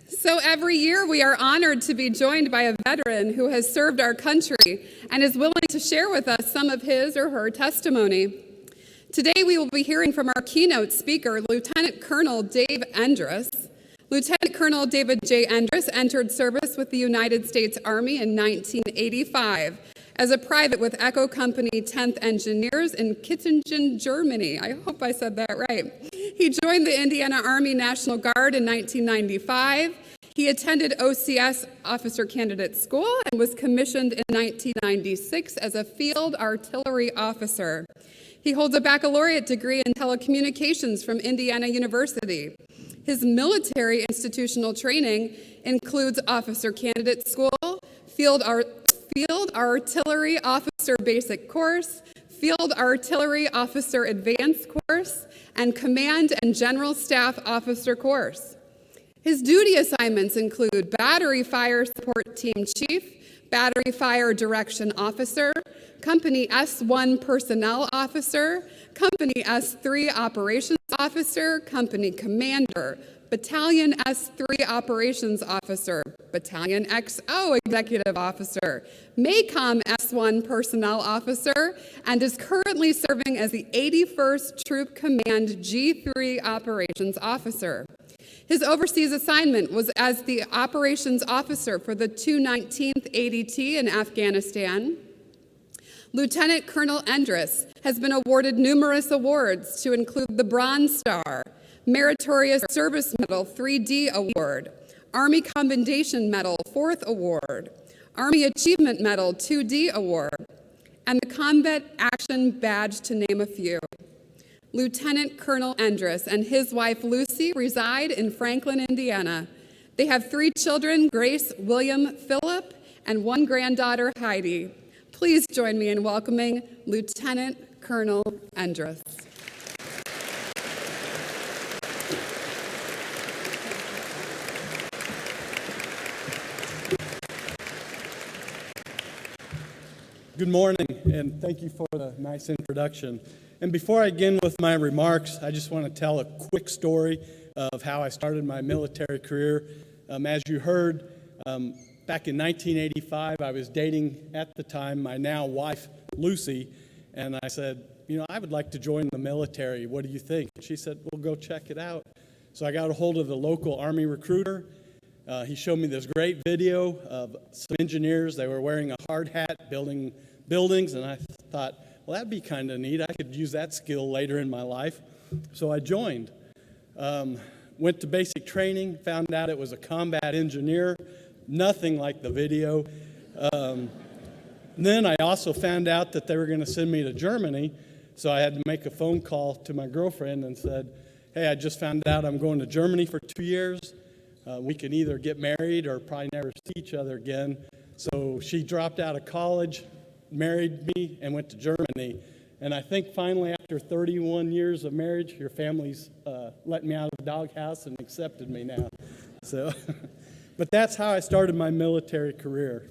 So every year we are honored to be joined by a veteran who has served our country and is willing to share with us some of his or her testimony. Today we will be hearing from our keynote speaker, Lieutenant Colonel Dave Endress. Lieutenant Colonel David J. Endress entered service with the United States Army in 1985 as a private with Echo Company 10th Engineers in Kittingen, Germany. I hope I said that right. He joined the Indiana Army National Guard in 1995. He attended OCS Officer Candidate School and was commissioned in 1996 as a field artillery officer. He holds a baccalaureate degree in telecommunications from Indiana University. His military institutional training includes Officer Candidate School, Field Artillery Officer Basic Course, Field Artillery Officer Advanced Course, and Command and General Staff Officer Course. His duty assignments include Battery Fire Support Team Chief, Battery Fire Direction Officer, Company S1 Personnel Officer, Company S3 Operations Officer, Company Commander, Battalion S3 Operations Officer, Battalion XO Executive Officer, MACOM S1 Personnel Officer, and is currently serving as the 81st Troop Command G3 Operations Officer. His overseas assignment was as the Operations Officer for the 219th ADT in Afghanistan. Lieutenant Colonel Endress has been awarded numerous awards to include the Bronze Star, Meritorious Service Medal 3D Award, Army Commendation Medal 4th Award, Army Achievement Medal 2D Award, and the Combat Action Badge, to name a few. Lieutenant Colonel Endress and his wife Lucy reside in Franklin, Indiana. They have 3 children, Grace, William, Philip, and 1 granddaughter, Heidi. Please join me in welcoming Lieutenant Colonel Endress. Good morning, and thank you for the nice introduction. And before I begin with my remarks, I just want to tell a quick story of how I started my military career. As you heard, back in 1985, I was dating, at the time, my now wife, Lucy, and I said, I would like to join the military. What do you think? She said, well, go check it out. So I got a hold of the local Army recruiter. He showed me this great video of some engineers. They were wearing a hard hat, building buildings, and I thought, well, that'd be kind of neat. I could use that skill later in my life. So I joined. Went to basic training, found out it was a combat engineer, nothing like the video. Then I also found out that they were going to send me to Germany, so I had to make a phone call to my girlfriend and said, hey, I just found out I'm going to Germany for 2 years. We can either get married or probably never see each other again. So she dropped out of college, married me, and went to Germany. And I think finally, after 31 years of marriage, your family's let me out of the doghouse and accepted me now. So, but that's how I started my military career.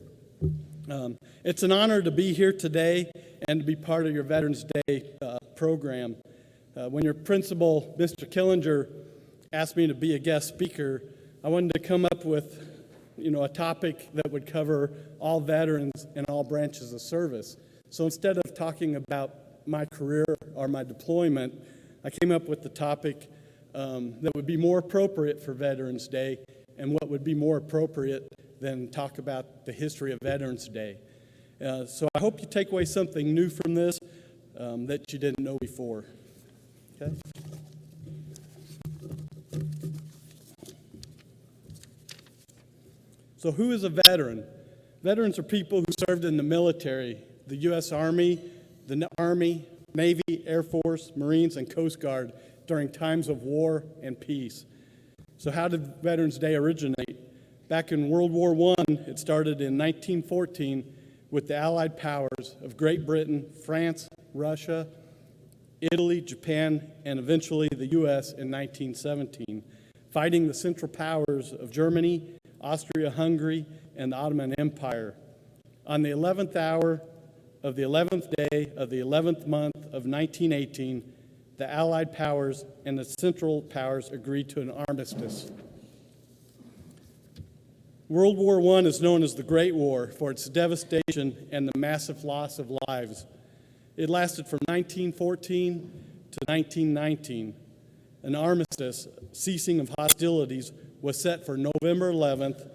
It's an honor to be here today and to be part of your Veterans Day program. When your principal, Mr. Killinger, asked me to be a guest speaker, I wanted to come up with a topic that would cover all veterans in all branches of service. So instead of talking about my career or my deployment, I came up with the topic that would be more appropriate for Veterans Day, and what would be more appropriate than talk about the history of Veterans Day. So I hope you take away something new from this that you didn't know before. Okay? So who is a veteran? Veterans are people who served in the military, the U.S. Army, the Army, Navy, Air Force, Marines, and Coast Guard during times of war and peace. So how did Veterans Day originate? Back in World War I, it started in 1914 with the Allied powers of Great Britain, France, Russia, Italy, Japan, and eventually the U.S. in 1917, fighting the Central Powers of Germany, Austria-Hungary, and the Ottoman Empire. On the 11th hour of the 11th day of the 11th month of 1918, the Allied powers and the Central Powers agreed to an armistice. World War I is known as the Great War for its devastation and the massive loss of lives. It lasted from 1914 to 1919. An armistice, ceasing of hostilities, was set for November 11th,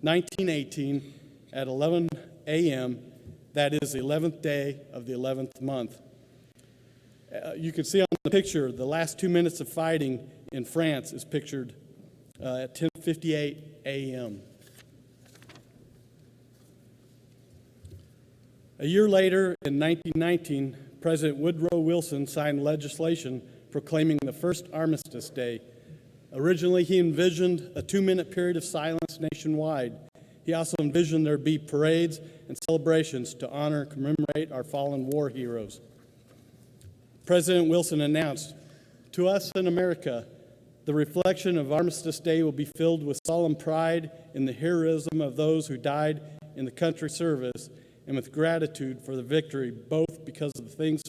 1918 at 11 a.m. That is the 11th day of the 11th month. You can see on the picture the last 2 minutes of fighting in France is pictured at 10:58 a.m. A year later, in 1919, President Woodrow Wilson signed legislation proclaiming the first Armistice Day. Originally, he envisioned a 2-minute period of silence nationwide. He also envisioned there be parades and celebrations to honor and commemorate our fallen war heroes. President Wilson announced, "To us in America, the reflection of Armistice Day will be filled with solemn pride in the heroism of those who died in the country's service, and with gratitude for the victory, both because of the things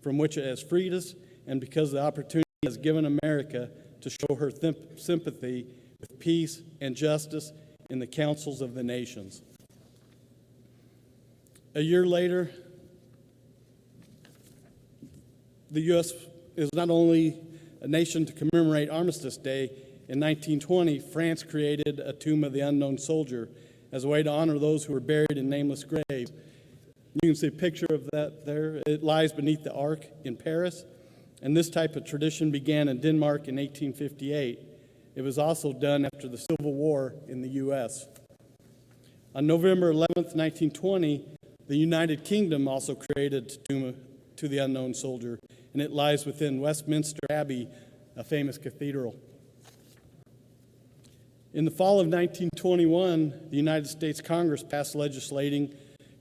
from which it has freed us and because the opportunity it has given America to show her sympathy with peace and justice in the councils of the nations." A year later, the U.S. is not only a nation to commemorate Armistice Day. In 1920, France created a Tomb of the Unknown Soldier as a way to honor those who were buried in nameless graves. You can see a picture of that there. It lies beneath the Arc in Paris, and this type of tradition began in Denmark in 1858. It was also done after the Civil War in the U.S. On November 11th, 1920, the United Kingdom also created a Tomb to the Unknown Soldier, and it lies within Westminster Abbey, a famous cathedral. In the fall of 1921, the United States Congress passed legislation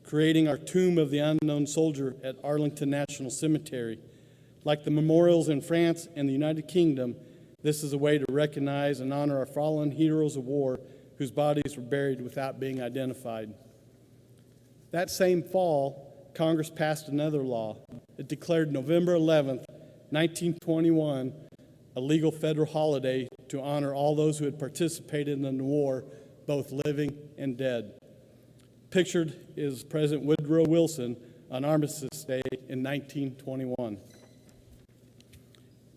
creating our Tomb of the Unknown Soldier at Arlington National Cemetery. Like the memorials in France and the United Kingdom, this is a way to recognize and honor our fallen heroes of war whose bodies were buried without being identified. That same fall, Congress passed another law. It declared November 11th, 1921, a legal federal holiday to honor all those who had participated in the war, both living and dead. Pictured is President Woodrow Wilson on Armistice Day in 1921.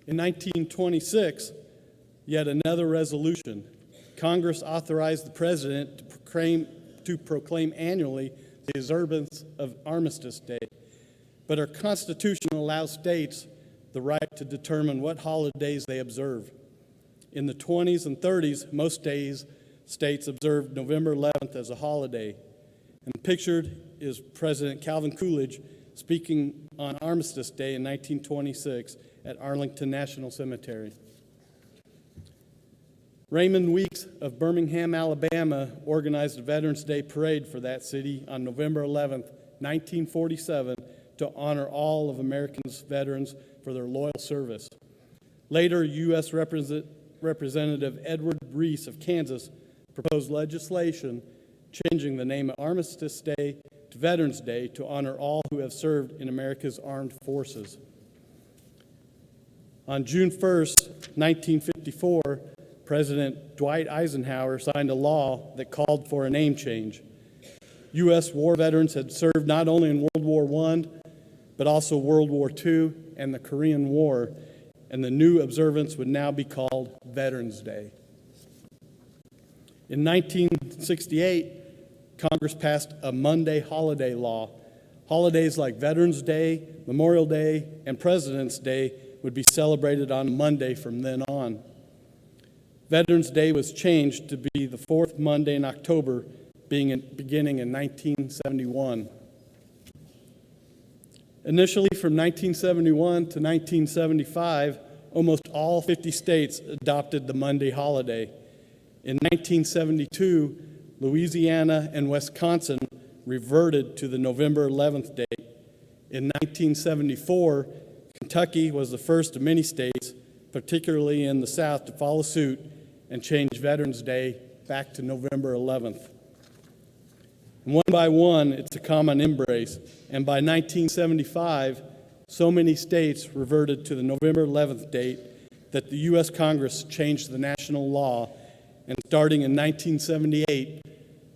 In 1926, yet another resolution. Congress authorized the President to proclaim annually the observance of Armistice Day. But our Constitution allows states the right to determine what holidays they observe. In the 20s and 30s, most states observed November 11th as a holiday. And pictured is President Calvin Coolidge speaking on Armistice Day in 1926 at Arlington National Cemetery. Raymond Weeks of Birmingham, Alabama, organized a Veterans Day parade for that city on November 11th, 1947, to honor all of Americans' veterans for their loyal service. Later, U.S. Representative Edward Reese of Kansas proposed legislation changing the name of Armistice Day to Veterans Day to honor all who have served in America's armed forces. On June 1st, 1954, President Dwight Eisenhower signed a law that called for a name change. U.S. war veterans had served not only in World War I, but also World War II and the Korean War. and the new observance would now be called Veterans Day. In 1968, Congress passed a Monday holiday law. Holidays like Veterans Day, Memorial Day, and President's Day would be celebrated on Monday from then on. Veterans Day was changed to be the fourth Monday in October, beginning in 1971. Initially, from 1971 to 1975, almost all 50 states adopted the Monday holiday. In 1972, Louisiana and Wisconsin reverted to the November 11th date. In 1974, Kentucky was the first of many states, particularly in the South, to follow suit and change Veterans Day back to November 11th. And one by one, it's a common embrace, and by 1975, so many states reverted to the November 11th date that the U.S. Congress changed the national law, and starting in 1978,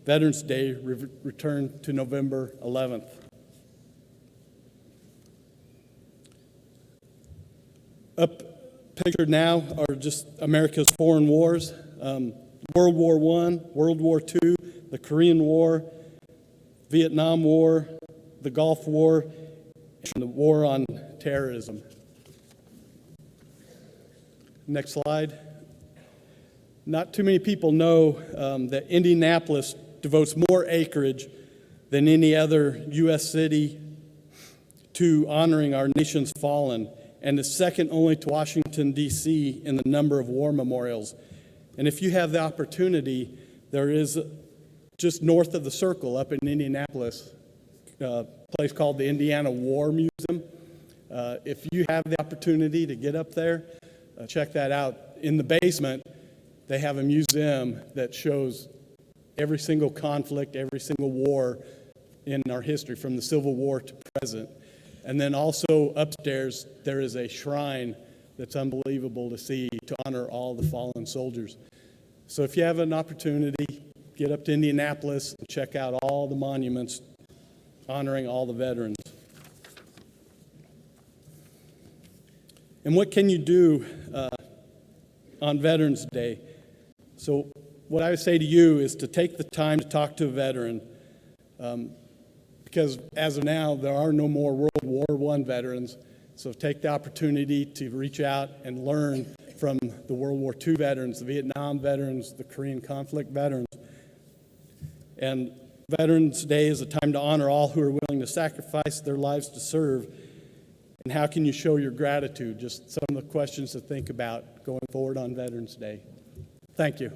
Veterans Day returned to November 11th. Up pictured now are just America's foreign wars, World War I, World War II, the Korean War, Vietnam War, the Gulf War, and the war on terrorism. Next slide. Not too many people know that Indianapolis devotes more acreage than any other U.S. city to honoring our nation's fallen, and is second only to Washington, D.C. in the number of war memorials. And if you have the opportunity, there is just north of the Circle up in Indianapolis, a place called the Indiana War Museum. If you have the opportunity to get up there, check that out. In the basement, they have a museum that shows every single conflict, every single war in our history, from the Civil War to present. And then also upstairs, there is a shrine that's unbelievable to see, to honor all the fallen soldiers. So if you have an opportunity, get up to Indianapolis and check out all the monuments honoring all the veterans. And what can you do on Veterans Day? So what I would say to you is to take the time to talk to a veteran, because as of now, there are no more World War I veterans. So take the opportunity to reach out and learn from the World War II veterans, the Vietnam veterans, the Korean conflict veterans. And Veterans Day is a time to honor all who are willing to sacrifice their lives to serve. And how can you show your gratitude? Just some of the questions to think about going forward on Veterans Day. Thank you.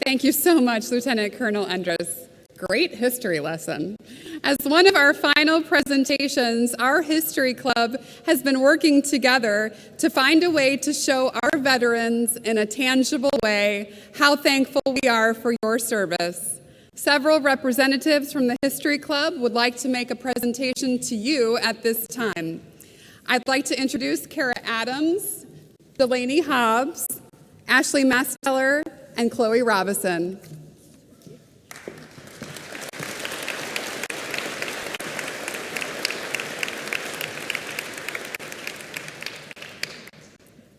Thank you so much, Lieutenant Colonel Endres. Great history lesson. As one of our final presentations, our History Club has been working together to find a way to show our veterans in a tangible way how thankful we are for your service. Several representatives from the History Club would like to make a presentation to you at this time. I'd like to introduce Kara Adams, Delaney Hobbs, Ashley Masteller, and Chloe Robison.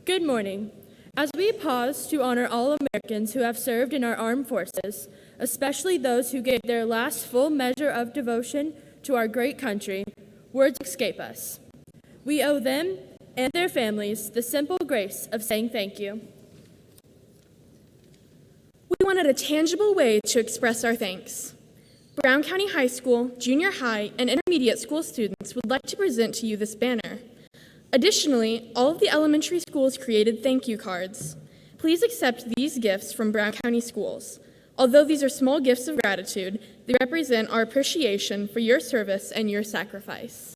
Good morning. As we pause to honor all Americans who have served in our armed forces, especially those who gave their last full measure of devotion to our great country, words escape us. We owe them and their families the simple grace of saying thank you. We wanted a tangible way to express our thanks. Brown County High School, junior high, and intermediate school students would like to present to you this banner. Additionally, all of the elementary schools created thank you cards. Please accept these gifts from Brown County Schools. Although these are small gifts of gratitude, they represent our appreciation for your service and your sacrifice.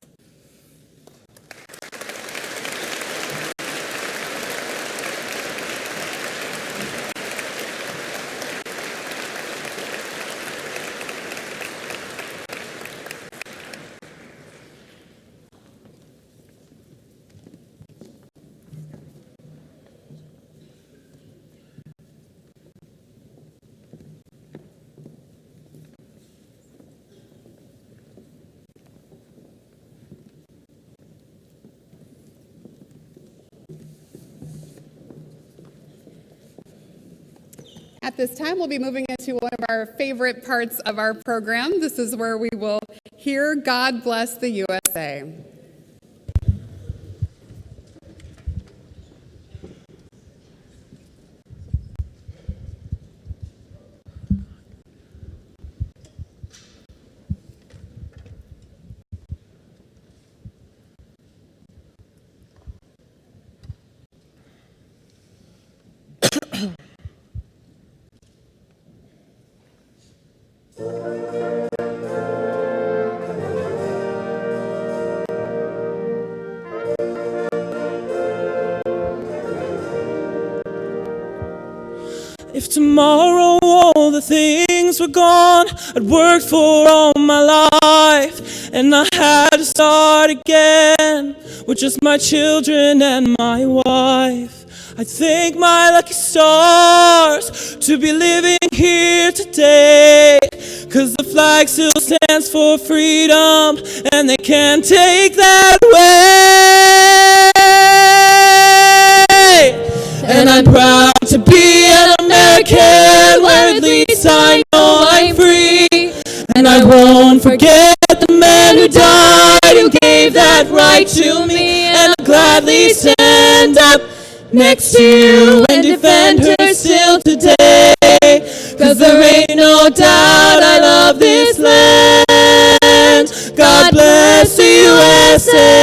At this time, we'll be moving into one of our favorite parts of our program. This is where we will hear God Bless the USA. If tomorrow all the things were gone I'd worked for all my life, and I had to start again with just my children and my wife, I thank my lucky stars to be living here today, 'cause the flag still stands for freedom and they can't take that away. And I'm proud to be an American, where at least I know I'm free. And I won't forget the man who died, who gave that right to me. And I'll gladly stand up next to you and defend her still today, 'cause there ain't no doubt I love this land. God bless the USA.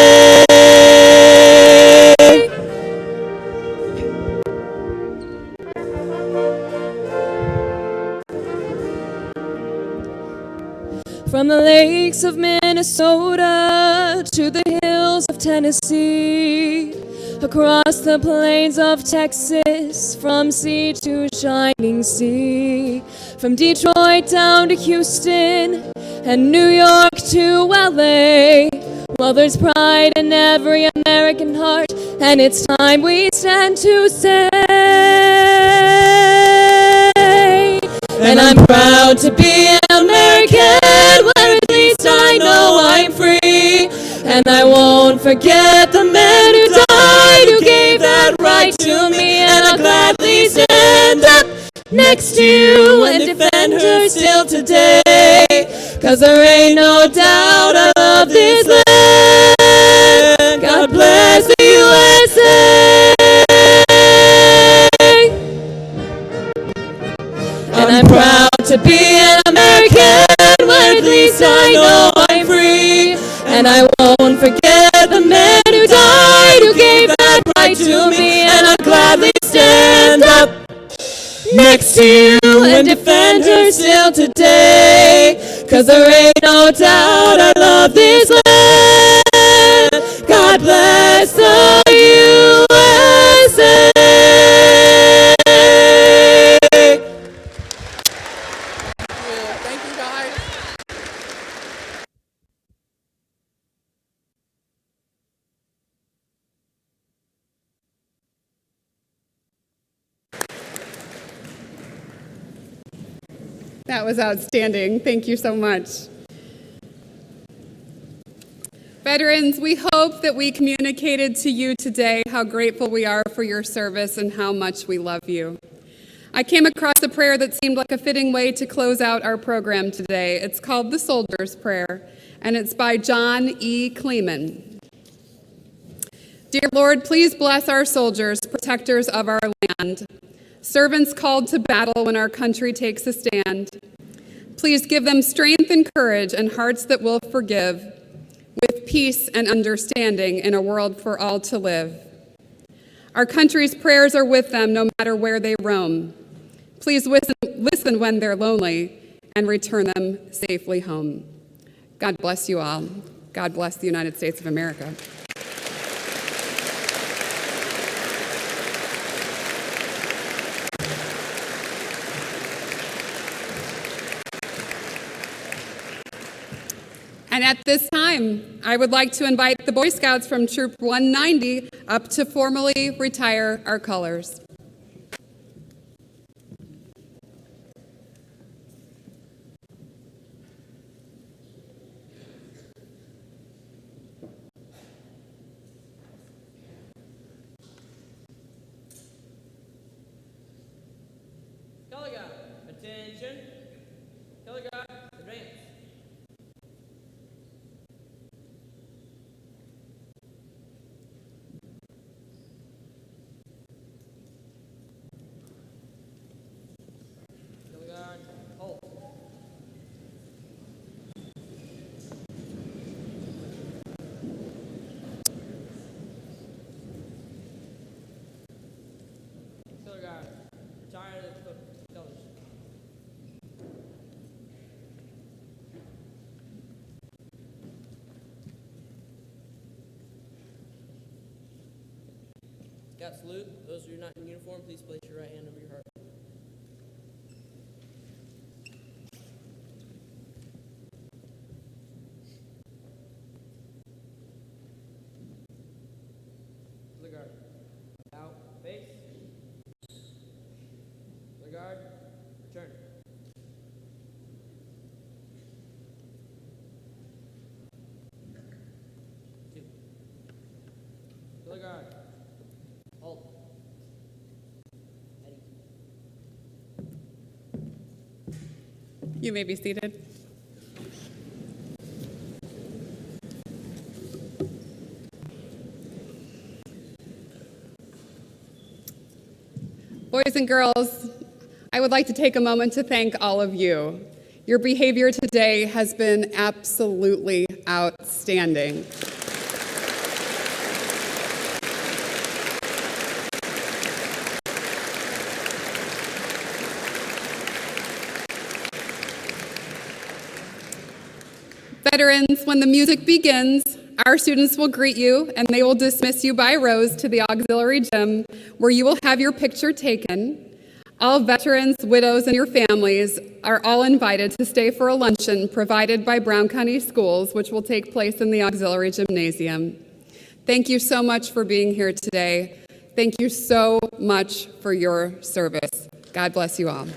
From the lakes of Minnesota to the hills of Tennessee, across the plains of Texas, from sea to shining sea, from Detroit down to Houston and New York to LA. Well, there's pride in every American heart, and it's time we stand to say. And I'm proud to be an American, where at least I know I'm free. And I won't forget the man who died, who gave that right to me. And I'll gladly stand up next to you and defend her still today, 'cause there ain't no doubt I love this land. God bless the USA. And I'm proud to be an American, where at least I know I'm free. And I won't forget the man who died, who gave that right to me. And I'll gladly stand up next to you and defend her still today, 'cause there ain't no doubt I love this land. God bless the USA. Thank you, guys. That was outstanding. Thank you so much. Veterans, we hope that we communicated to you today how grateful we are for your service and how much we love you. I came across a prayer that seemed like a fitting way to close out our program today. It's called the Soldier's Prayer, and it's by John E. Kleeman. Dear Lord, please bless our soldiers, protectors of our land, servants called to battle when our country takes a stand. Please give them strength and courage and hearts that will forgive, with peace and understanding in a world for all to live. Our country's prayers are with them no matter where they roam. Please listen when they're lonely and return them safely home. God bless you all. God bless the United States of America. And at this time, I would like to invite the Boy Scouts from Troop 190 up to formally retire our colors. Y'all Attention. Color guard, advance. Color guard, hold. Color guard, retire the colors. Scout salute. Those who are not in uniform, please place your right hand over your heart. Color guard. Out. Face. Color guard. Return. Two. Color guard. Hold. Eddie. You may be seated. Boys and girls, I would like to take a moment to thank all of you. Your behavior today has been absolutely outstanding. Veterans, when the music begins, our students will greet you and they will dismiss you by rows to the auxiliary gym where you will have your picture taken. All veterans, widows, and your families are all invited to stay for a luncheon provided by Brown County Schools, which will take place in the auxiliary gymnasium. Thank you so much for being here today. Thank you so much for your service. God bless you all.